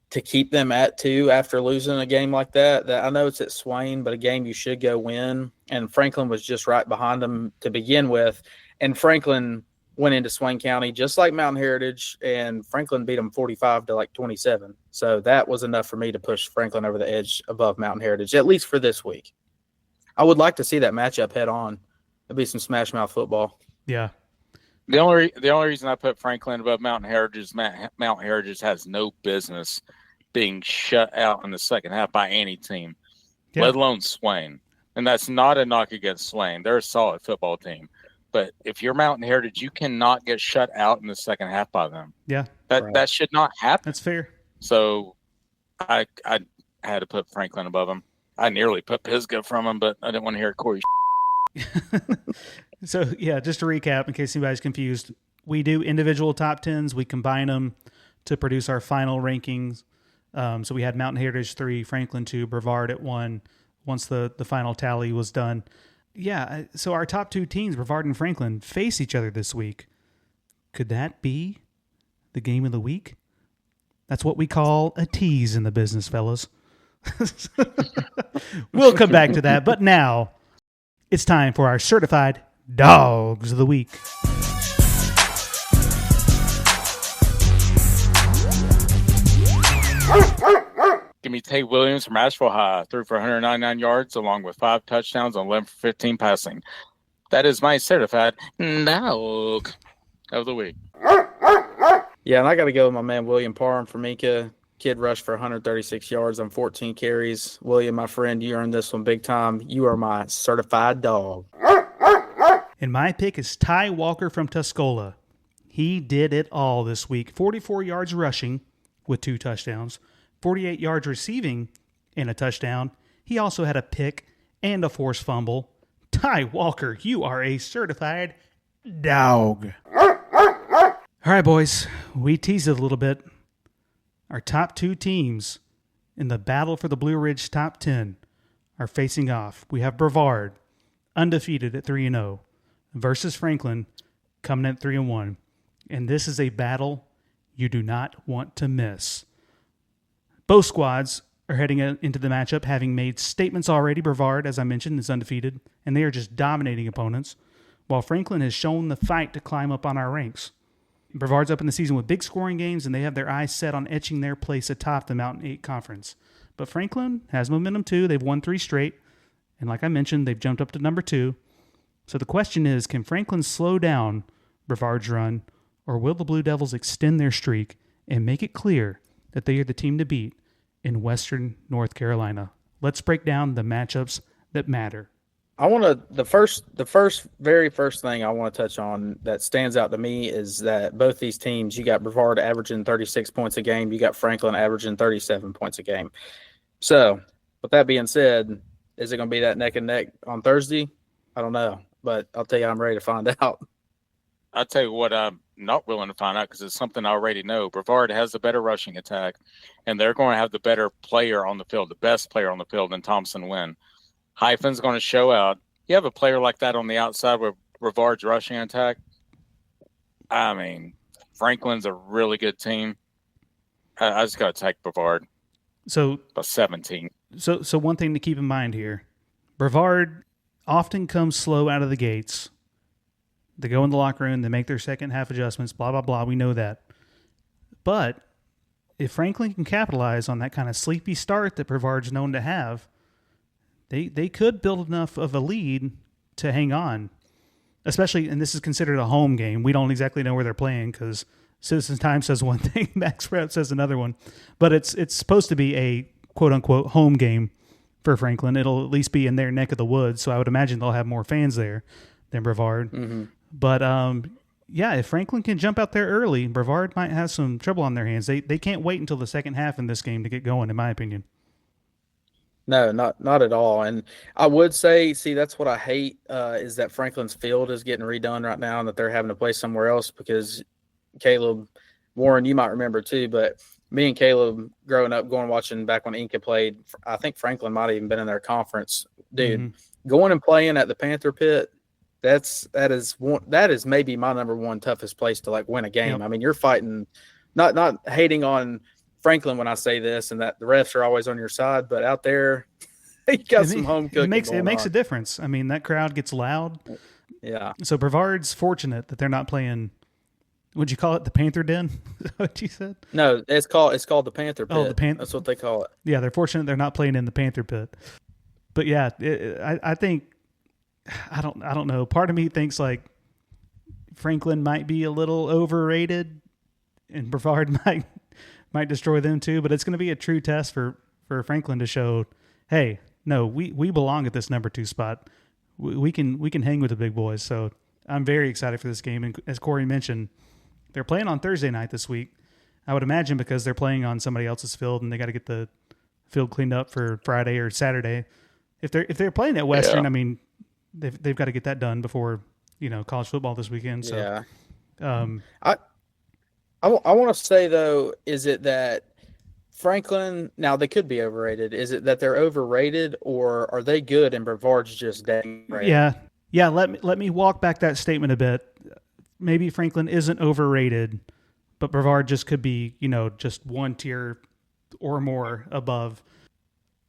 [SPEAKER 3] to keep them at 2 after losing a game like that. I know it's at Swain, but a game you should go win. And Franklin was just right behind them to begin with. And Franklin went into Swain County just like Mountain Heritage, and Franklin beat them 45 to 27. So that was enough for me to push Franklin over the edge above Mountain Heritage, at least for this week. I would like to see that matchup head on. It'd be some smash mouth football.
[SPEAKER 2] Yeah.
[SPEAKER 4] The only reason I put Franklin above Mountain Heritage is Mountain Heritage has no business being shut out in the second half by any team, let alone Swain. And that's not a knock against Swain. They're a solid football team. But if you're Mountain Heritage, you cannot get shut out in the second half by them.
[SPEAKER 2] Yeah.
[SPEAKER 4] That should not happen.
[SPEAKER 2] That's fair.
[SPEAKER 4] So I had to put Franklin above him. I nearly put Pisgah from him, but I didn't want to hear Corey.
[SPEAKER 2] So, yeah, just to recap, in case anybody's confused, we do individual top 10s. We combine them to produce our final rankings. So we had Mountain Heritage 3, Franklin 2, Brevard at 1 once the final tally was done. Yeah, so our top 2 teams, Brevard and Franklin, face each other this week. Could that be the game of the week? That's what we call a tease in the business, fellas. We'll come back to that, but now it's time for our certified Dogs of the Week.
[SPEAKER 4] Give me Tate Williams from Asheville High, threw for 199 yards along with 5 touchdowns on 11 for 15 passing. That is my certified Dog of the Week.
[SPEAKER 3] Yeah, and I got to go with my man William Parham for Mika. Kid rushed for 136 yards on 14 carries. William, my friend, you earned this one big time. You are my certified dog.
[SPEAKER 2] And my pick is Ty Walker from Tuscola. He did it all this week. 44 yards rushing with 2 touchdowns. 48 yards receiving and a touchdown. He also had a pick and a forced fumble. Ty Walker, you are a certified dog. All right, boys. We teased it a little bit. Our top 2 teams in the battle for the Blue Ridge top 10 are facing off. We have Brevard, undefeated at 3-0, versus Franklin, coming at 3-1. And this is a battle you do not want to miss. Both squads are heading into the matchup having made statements already. Brevard, as I mentioned, is undefeated, and they are just dominating opponents, while Franklin has shown the fight to climb up on our ranks. Brevard's up in the season with big scoring games, and they have their eyes set on etching their place atop the Mountain 8 Conference. But Franklin has momentum too. They've won 3 straight, and like I mentioned, they've jumped up to number 2. So the question is, can Franklin slow down Brevard's run, or will the Blue Devils extend their streak and make it clear that they are the team to beat in Western North Carolina? Let's break down the matchups that matter.
[SPEAKER 3] I want to very first thing I want to touch on that stands out to me is that both these teams, you got Brevard averaging 36 points a game, you got Franklin averaging 37 points a game. So, with that being said, is it going to be that neck and neck on Thursday? I don't know, but I'll tell you, I'm ready to find out.
[SPEAKER 4] I'll tell you what I'm not willing to find out because it's something I already know. Brevard has the better rushing attack, and they're going to have the better player on the field, the best player on the field than Thompson Wynn. Hyphen's going to show out. You have a player like that on the outside with Brevard's rushing attack. I mean, Franklin's a really good team. I just got to take Brevard.
[SPEAKER 2] So
[SPEAKER 4] about 17.
[SPEAKER 2] So one thing to keep in mind here, Brevard often comes slow out of the gates. They go in the locker room, they make their second half adjustments, blah, blah, blah. We know that. But if Franklin can capitalize on that kind of sleepy start that Brevard's known to have, they could build enough of a lead to hang on. Especially, and this is considered a home game. We don't exactly know where they're playing because Citizens Time says one thing, Max Prep says another one. But it's supposed to be a quote-unquote home game for Franklin. It'll at least be in their neck of the woods, so I would imagine they'll have more fans there than Brevard. Mm-hmm. But, yeah, if Franklin can jump out there early, Brevard might have some trouble on their hands. They can't wait until the second half in this game to get going, in my opinion.
[SPEAKER 3] No, not at all. And I would say, that's what I hate is that Franklin's field is getting redone right now and that they're having to play somewhere else because Caleb, Warren, you might remember too, but me and Caleb growing up, watching back when Inca played, I think Franklin might have even been in their conference. Dude, going and playing at the Panther Pit, that is maybe my number one toughest place to like win a game. Yep. I mean, you're fighting, not hating on Franklin when I say this and that the refs are always on your side, but out there you got some home cooking.
[SPEAKER 2] It makes a difference. I mean, that crowd gets loud.
[SPEAKER 3] Yeah.
[SPEAKER 2] So Brevard's fortunate that they're not playing. Would you call it the Panther Den? Is that what you said?
[SPEAKER 3] No, it's called the Panther Pit.
[SPEAKER 2] Oh,
[SPEAKER 3] that's what they call it.
[SPEAKER 2] Yeah, they're fortunate they're not playing in the Panther Pit. But yeah, I think I don't know. Part of me thinks like Franklin might be a little overrated, and Brevard might destroy them too. But it's going to be a true test for Franklin to show, hey, no, we belong at this number 2 spot. We can hang with the big boys. So I'm very excited for this game. And as Corey mentioned, they're playing on Thursday night this week. I would imagine because they're playing on somebody else's field and they got to get the field cleaned up for Friday or Saturday. If they're playing at Western, yeah. I mean, they've got to get that done before college football this weekend. So,
[SPEAKER 3] yeah. I want to say though, is it that Franklin? Now they could be overrated. Is it that they're overrated, or are they good and Brevard's just dang great?
[SPEAKER 2] Yeah. Let me walk back that statement a bit. Maybe Franklin isn't overrated, but Brevard just could be, just one tier or more above.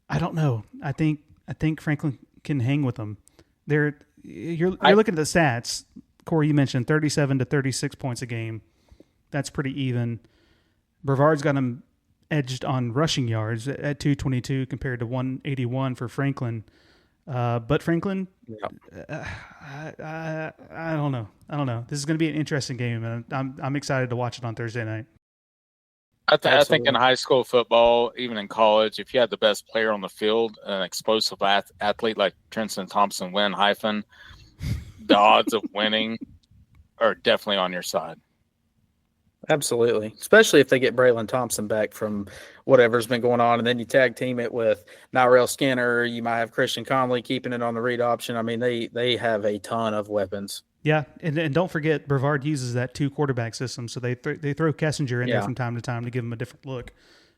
[SPEAKER 2] I don't know. I think Franklin can hang with them. You're looking at the stats. Corey, you mentioned 37 to 36 points a game. That's pretty even. Brevard's got him edged on rushing yards at 222 compared to 181 for Franklin. But Franklin, I don't know. This is going to be an interesting game, and I'm excited to watch it on Thursday night.
[SPEAKER 4] I think in high school football, even in college, if you had the best player on the field, an explosive athlete like Trenton Thompson, Wynn, Hyphen, the odds of winning are definitely on your side.
[SPEAKER 3] Absolutely, especially if they get Braylon Thompson back from whatever's been going on, and then you tag team it with Nyrell Skinner. You might have Christian Conley keeping it on the read option. I mean, they have a ton of weapons.
[SPEAKER 2] Yeah, and don't forget, Brevard uses that 2 quarterback system, so they throw Kessinger in there from time to time to give him a different look.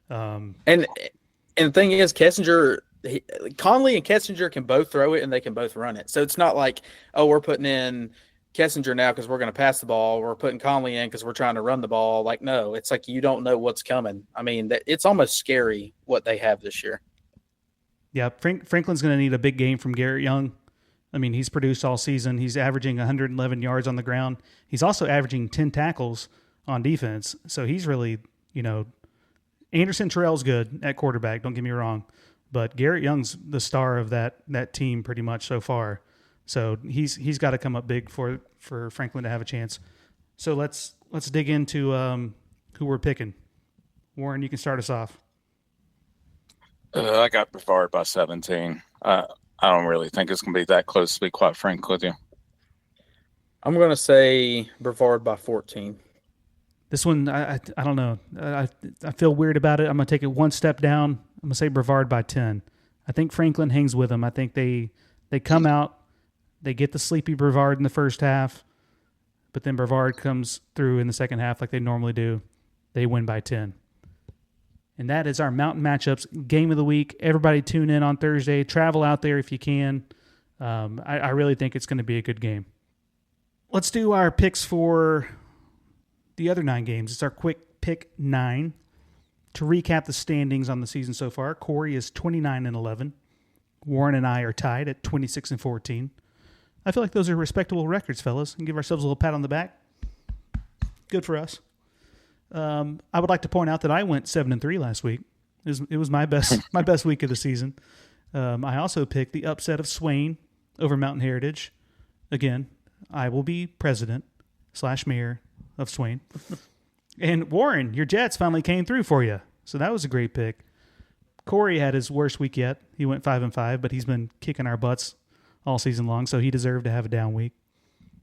[SPEAKER 3] And the thing is, Conley and Kessinger can both throw it and they can both run it. So it's not like, oh, we're putting in Kessinger now because we're going to pass the ball. We're putting Conley in because we're trying to run the ball. Like, no, it's like you don't know what's coming. I mean, it's almost scary what they have this year.
[SPEAKER 2] Yeah, Franklin's going to need a big game from Garrett Young. I mean, he's produced all season. He's averaging 111 yards on the ground. He's also averaging 10 tackles on defense. So he's really, Anderson Terrell's good at quarterback, don't get me wrong. But Garrett Young's the star of that team pretty much so far. So he's got to come up big for Franklin to have a chance. So let's dig into who we're picking. Warren, you can start us off.
[SPEAKER 4] I got Brevard by 17. I don't really think it's going to be that close, to be quite frank with you.
[SPEAKER 3] I'm going to say Brevard by 14.
[SPEAKER 2] This one, I don't know. I feel weird about it. I'm going to take it one step down. I'm going to say Brevard by 10. I think Franklin hangs with them. I think they come out, they get the sleepy Brevard in the first half, but then Brevard comes through in the second half like they normally do. They win by 10. And that is our Mountain Matchups game of the week. Everybody tune in on Thursday. Travel out there if you can. I really think it's going to be a good game. Let's do our picks for the other 9 games. It's our quick pick 9. To recap the standings on the season so far, Corey is 29-11. Warren and I are tied at 26-14. I feel like those are respectable records, fellas, and give ourselves a little pat on the back. Good for us. I would like to point out that I went 7-3 last week. It was my best week of the season. I also picked the upset of Swain over Mountain Heritage. Again, I will be president/mayor of Swain. And Warren, your Jets finally came through for you, so that was a great pick. Corey had his worst week yet. He went 5-5, but he's been kicking our butts all season long, so he deserved to have a down week.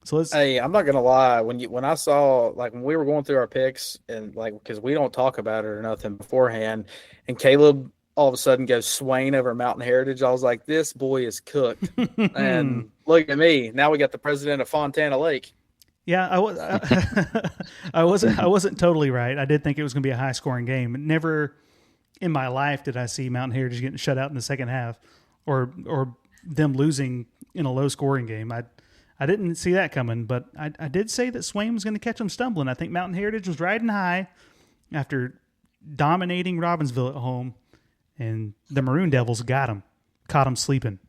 [SPEAKER 2] So
[SPEAKER 3] Hey, I'm not gonna lie. When I saw, like, when we were going through our picks, and like, because we don't talk about it or nothing beforehand, and Caleb all of a sudden goes Swain over Mountain Heritage, I was like, this boy is cooked. And look at me. Now we got the president of Fontana Lake.
[SPEAKER 2] Yeah, I wasn't totally right. I did think it was going to be a high scoring game. Never in my life did I see Mountain Heritage getting shut out in the second half, or them losing in a low scoring game. I didn't see that coming, but I did say that Swain was going to catch them stumbling. I think Mountain Heritage was riding high after dominating Robbinsville at home, and the Maroon Devils caught them sleeping.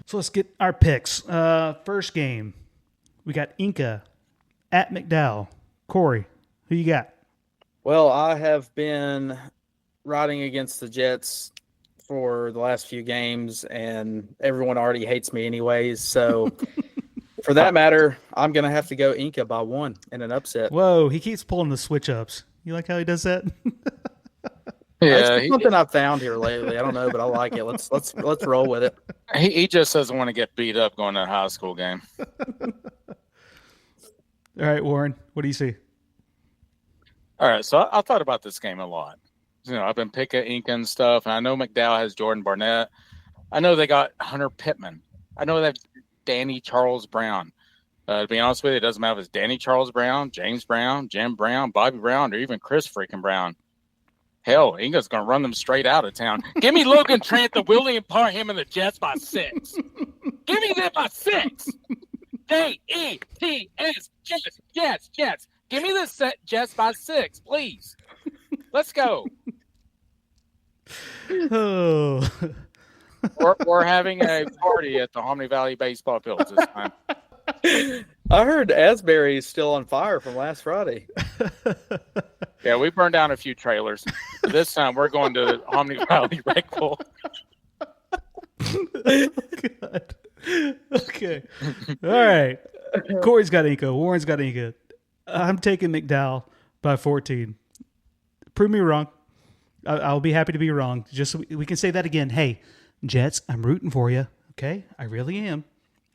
[SPEAKER 2] So let's get our picks. First game, we got Inca at McDowell. Corey, who you got?
[SPEAKER 3] Well, I have been riding against the Jets for the last few games, and everyone already hates me anyways. So for that matter, I'm going to have to go Inca by 1 in an upset.
[SPEAKER 2] Whoa, he keeps pulling the switch ups. You like how he does that?
[SPEAKER 4] Yeah,
[SPEAKER 3] It's something I've found here lately. I don't know, but I like it. Let's roll with it.
[SPEAKER 4] he just doesn't want to get beat up going to a high school game.
[SPEAKER 2] All right, Warren, what do you see?
[SPEAKER 4] All right, so I thought about this game a lot. You know, I've been picking Inca and stuff, and I know McDowell has Jordan Barnett. I know they got Hunter Pittman. I know they have Danny Charles Brown. To be honest with you, it doesn't matter if it's Danny Charles Brown, James Brown, Jim Brown, Bobby Brown, or even Chris freaking Brown. Hell, Inca's going to run them straight out of town. Give me Logan Trent, the William Parham, and the Jets by 6. Give me them by 6. Jets, Jets. Give me the Jets by 6, please. Let's go.
[SPEAKER 2] Oh.
[SPEAKER 4] We're having a party at the Hominy Valley baseball fields this time.
[SPEAKER 3] I heard Asbury is still on fire from last Friday.
[SPEAKER 4] Yeah, we burned down a few trailers. This time we're going to Hominy Valley Rec Bowl.
[SPEAKER 2] God. Okay. All right. Corey's got Inca. Warren's got Inca. I'm taking McDowell by 14. Prove me wrong. I'll be happy to be wrong. Just so we can say that again. Hey, Jets, I'm rooting for you. Okay? I really am.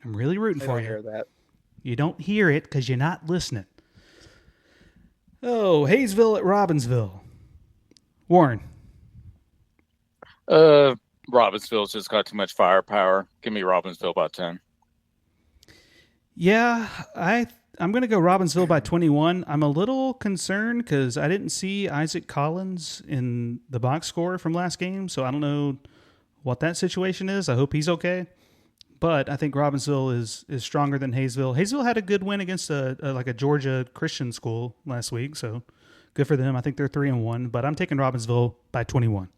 [SPEAKER 2] I'm really rooting for you.
[SPEAKER 3] Hear that.
[SPEAKER 2] You don't hear it because you're not listening. Oh, Hayesville at Robbinsville. Warren.
[SPEAKER 4] Robbinsville's just got too much firepower. Give me Robbinsville by 10.
[SPEAKER 2] Yeah, I'm going to go Robbinsville by 21. I'm a little concerned because I didn't see Isaac Collins in the box score from last game, so I don't know what that situation is. I hope he's okay. But I think Robbinsville is stronger than Hayesville. Hayesville had a good win against a Georgia Christian school last week, so good for them. I think they're 3-1, but I'm taking Robbinsville by 21.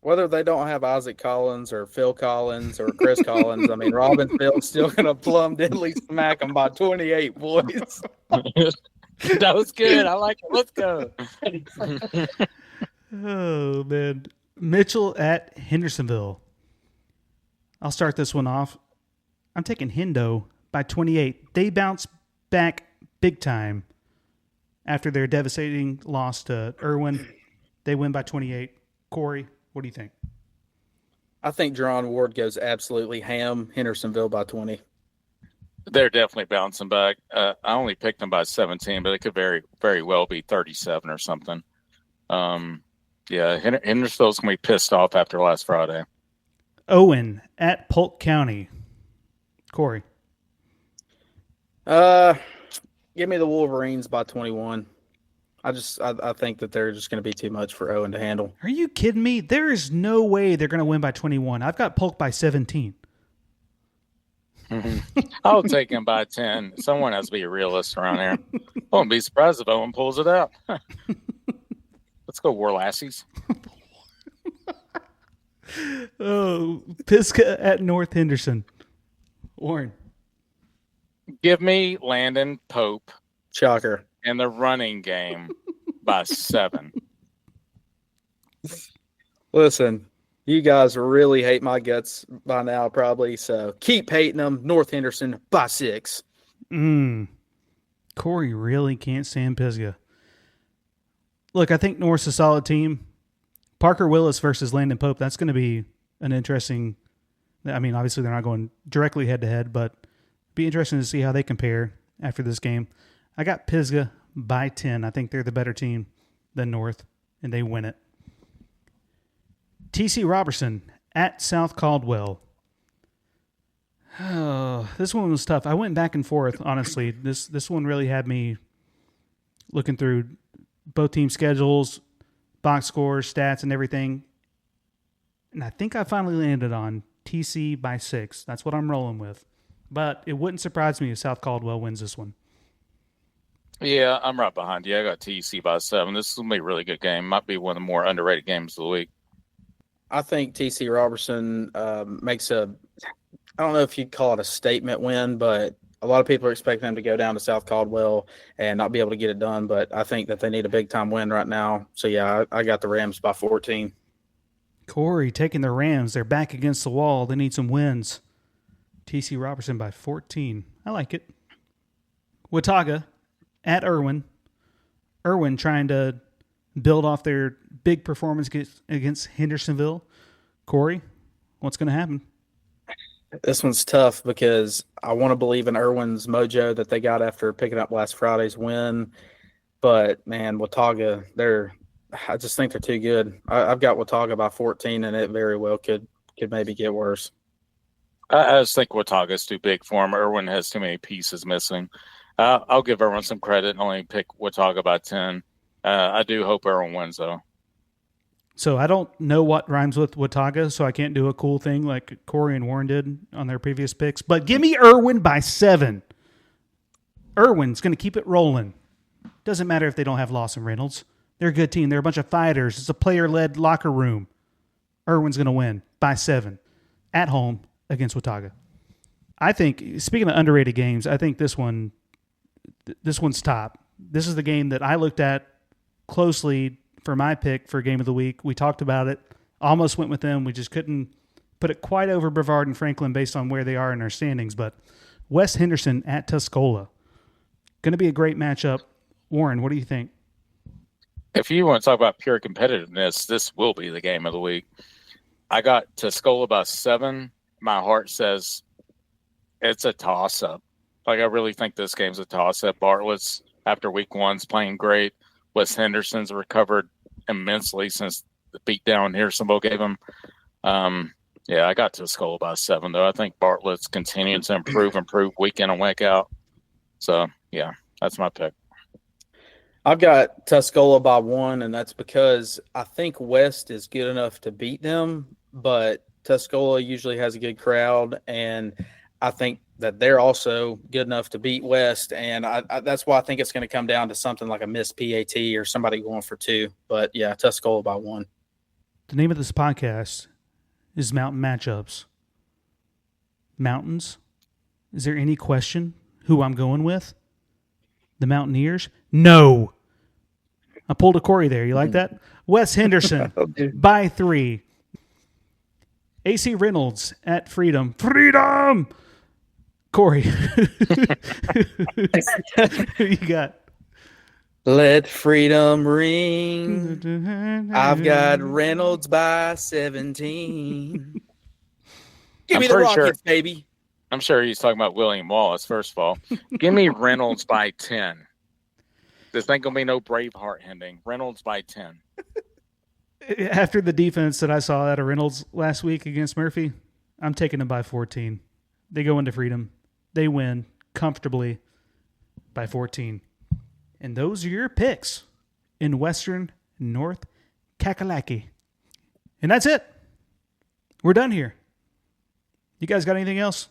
[SPEAKER 3] Whether they don't have Isaac Collins or Phil Collins or Chris Collins, I mean, Robbinsville's still going to plumb diddly smack them by 28, boys.
[SPEAKER 4] That was good. I like it. Let's go.
[SPEAKER 2] Oh, man. Mitchell at Hendersonville. I'll start this one off. I'm taking Hendo by 28. They bounce back big time after their devastating loss to Erwin. They win by 28. Corey, what do you think?
[SPEAKER 3] I think Jerron Ward goes absolutely ham. Hendersonville by 20.
[SPEAKER 4] They're definitely bouncing back. I only picked them by 17, but it could very, very well be 37 or something. Hendersonville's going to be pissed off after last Friday.
[SPEAKER 2] Owen at Polk County. Corey.
[SPEAKER 3] Give me the Wolverines by 21. I think that they're just going to be too much for Owen to handle.
[SPEAKER 2] Are you kidding me? There is no way they're going to win by 21. I've got Polk by 17.
[SPEAKER 4] I'll take him by 10. Someone has to be a realist around here. I won't be surprised if Owen pulls it out. Let's go, Warlassies.
[SPEAKER 2] Oh, Pisgah at North Henderson. Warren.
[SPEAKER 4] Give me Landon Pope.
[SPEAKER 3] Shocker.
[SPEAKER 4] In the running game by 7.
[SPEAKER 3] Listen, you guys really hate my guts by now, probably. So keep hating them. North Henderson by 6.
[SPEAKER 2] Corey really can't stand Pisgah. Look, I think North's a solid team. Parker Willis versus Landon Pope, that's going to be an interesting... I mean, obviously they're not going directly head-to-head, but be interesting to see how they compare after this game. I got Pisgah by 10. I think they're the better team than North, and they win it. TC Robertson at South Caldwell. Oh, this one was tough. I went back and forth, honestly. This one really had me looking through both team schedules, box scores, stats, and everything. And I think I finally landed on TC by 6. That's what I'm rolling with. But it wouldn't surprise me if South Caldwell wins this one.
[SPEAKER 4] Yeah, I'm right behind you. I got TC by 7. This is going to be a really good game. Might be one of the more underrated games of the week.
[SPEAKER 3] I think TC Robertson makes I don't know if you'd call it a statement win, but a lot of people are expecting them to go down to South Caldwell and not be able to get it done. But I think that they need a big-time win right now. So, yeah, I got the Rams by 14.
[SPEAKER 2] Corey taking the Rams. They're back against the wall. They need some wins. TC Robertson by 14. I like it. Watauga at Erwin. Erwin trying to build off their big performance against Hendersonville. Corey, what's going to happen?
[SPEAKER 3] This one's tough because I want to believe in Erwin's mojo that they got after picking up last Friday's win. But, man, Watauga, I just think they're too good. I've got Watauga by 14, and it very well could maybe get worse.
[SPEAKER 4] I just think Watauga's too big for him. Erwin has too many pieces missing. I'll give Erwin some credit and only pick Watauga by 10. I do hope Erwin wins, though.
[SPEAKER 2] So I don't know what rhymes with Watauga, so I can't do a cool thing like Corey and Warren did on their previous picks. But give me Erwin by 7. Erwin's going to keep it rolling. Doesn't matter if they don't have Lawson Reynolds. They're a good team. They're a bunch of fighters. It's a player-led locker room. Erwin's going to win by 7 at home against Watauga. I think, speaking of underrated games, I think this one's top. This is the game that I looked at closely for my pick for Game of the Week. We talked about it. Almost went with them. We just couldn't put it quite over Brevard and Franklin based on where they are in our standings. But West Henderson at Tuscola. Going to be a great matchup. Warren, what do you think?
[SPEAKER 4] If you want to talk about pure competitiveness, this will be the game of the week. I got Tuscola by 7. My heart says it's a toss-up. Like, I really think this game's a toss-up. Bartlett's, after week 1's playing great. West Henderson's recovered immensely since the beatdown Hendersonville gave him. Yeah, I got Tuscola by 7, though. I think Bartlett's continuing to improve week in and week out. So, yeah, that's my pick.
[SPEAKER 3] I've got Tuscola by 1, and that's because I think West is good enough to beat them, but Tuscola usually has a good crowd, and I think that they're also good enough to beat West, and that's why I think it's going to come down to something like a missed PAT or somebody going for 2. But, yeah, Tuscola by 1.
[SPEAKER 2] The name of this podcast is Mountain Matchups. Mountains? Is there any question who I'm going with? The Mountaineers? No. I pulled a Corey there. You like that? Wes Henderson by 3. AC Reynolds at Freedom. Freedom! Corey. Who you got?
[SPEAKER 3] Let freedom ring. I've got Reynolds by 17. Give me the Rockets, baby.
[SPEAKER 4] I'm sure he's talking about William Wallace, first of all. Give me Reynolds by 10. This ain't going to be no Braveheart ending. Reynolds by 10.
[SPEAKER 2] After the defense that I saw out of Reynolds last week against Murphy, I'm taking them by 14. They go into freedom. They win comfortably by 14. And those are your picks in Western North Kakalaki. And that's it. We're done here. You guys got anything else?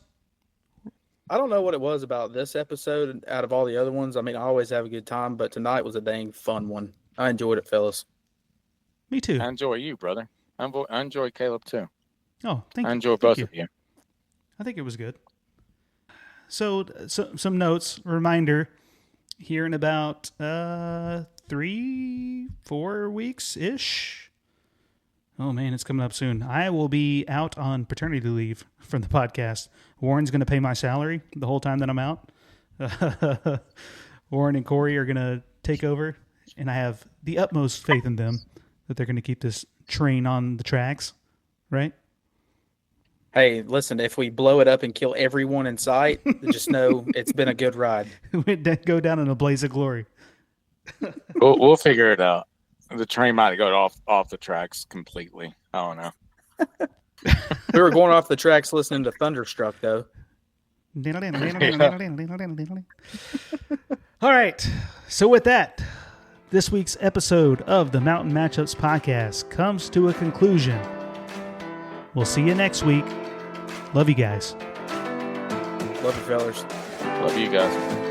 [SPEAKER 3] I don't know what it was about this episode out of all the other ones. I mean, I always have a good time, but tonight was a dang fun one. I enjoyed it, fellas.
[SPEAKER 2] Me too.
[SPEAKER 4] I enjoy you, brother. I enjoy Caleb, too.
[SPEAKER 2] Oh, thank you.
[SPEAKER 4] I enjoy both of you.
[SPEAKER 2] I think it was good. So some notes, reminder, here in about 3-4 weeks-ish. Oh, man, it's coming up soon. I will be out on paternity leave from the podcast. Warren's going to pay my salary the whole time that I'm out. Warren and Corey are going to take over, and I have the utmost faith in them that they're going to keep this train on the tracks, right?
[SPEAKER 3] Hey, listen, if we blow it up and kill everyone in sight, just know it's been a good ride.
[SPEAKER 2] Go down in a blaze of glory.
[SPEAKER 4] We'll figure it out. The train might have gone off the tracks completely. I don't know.
[SPEAKER 3] We were going off the tracks listening to Thunderstruck, though.
[SPEAKER 2] All right. So with that, this week's episode of the Mountain Matchups podcast comes to a conclusion. We'll see you next week. Love you guys.
[SPEAKER 3] Love you, fellas.
[SPEAKER 4] Love you guys.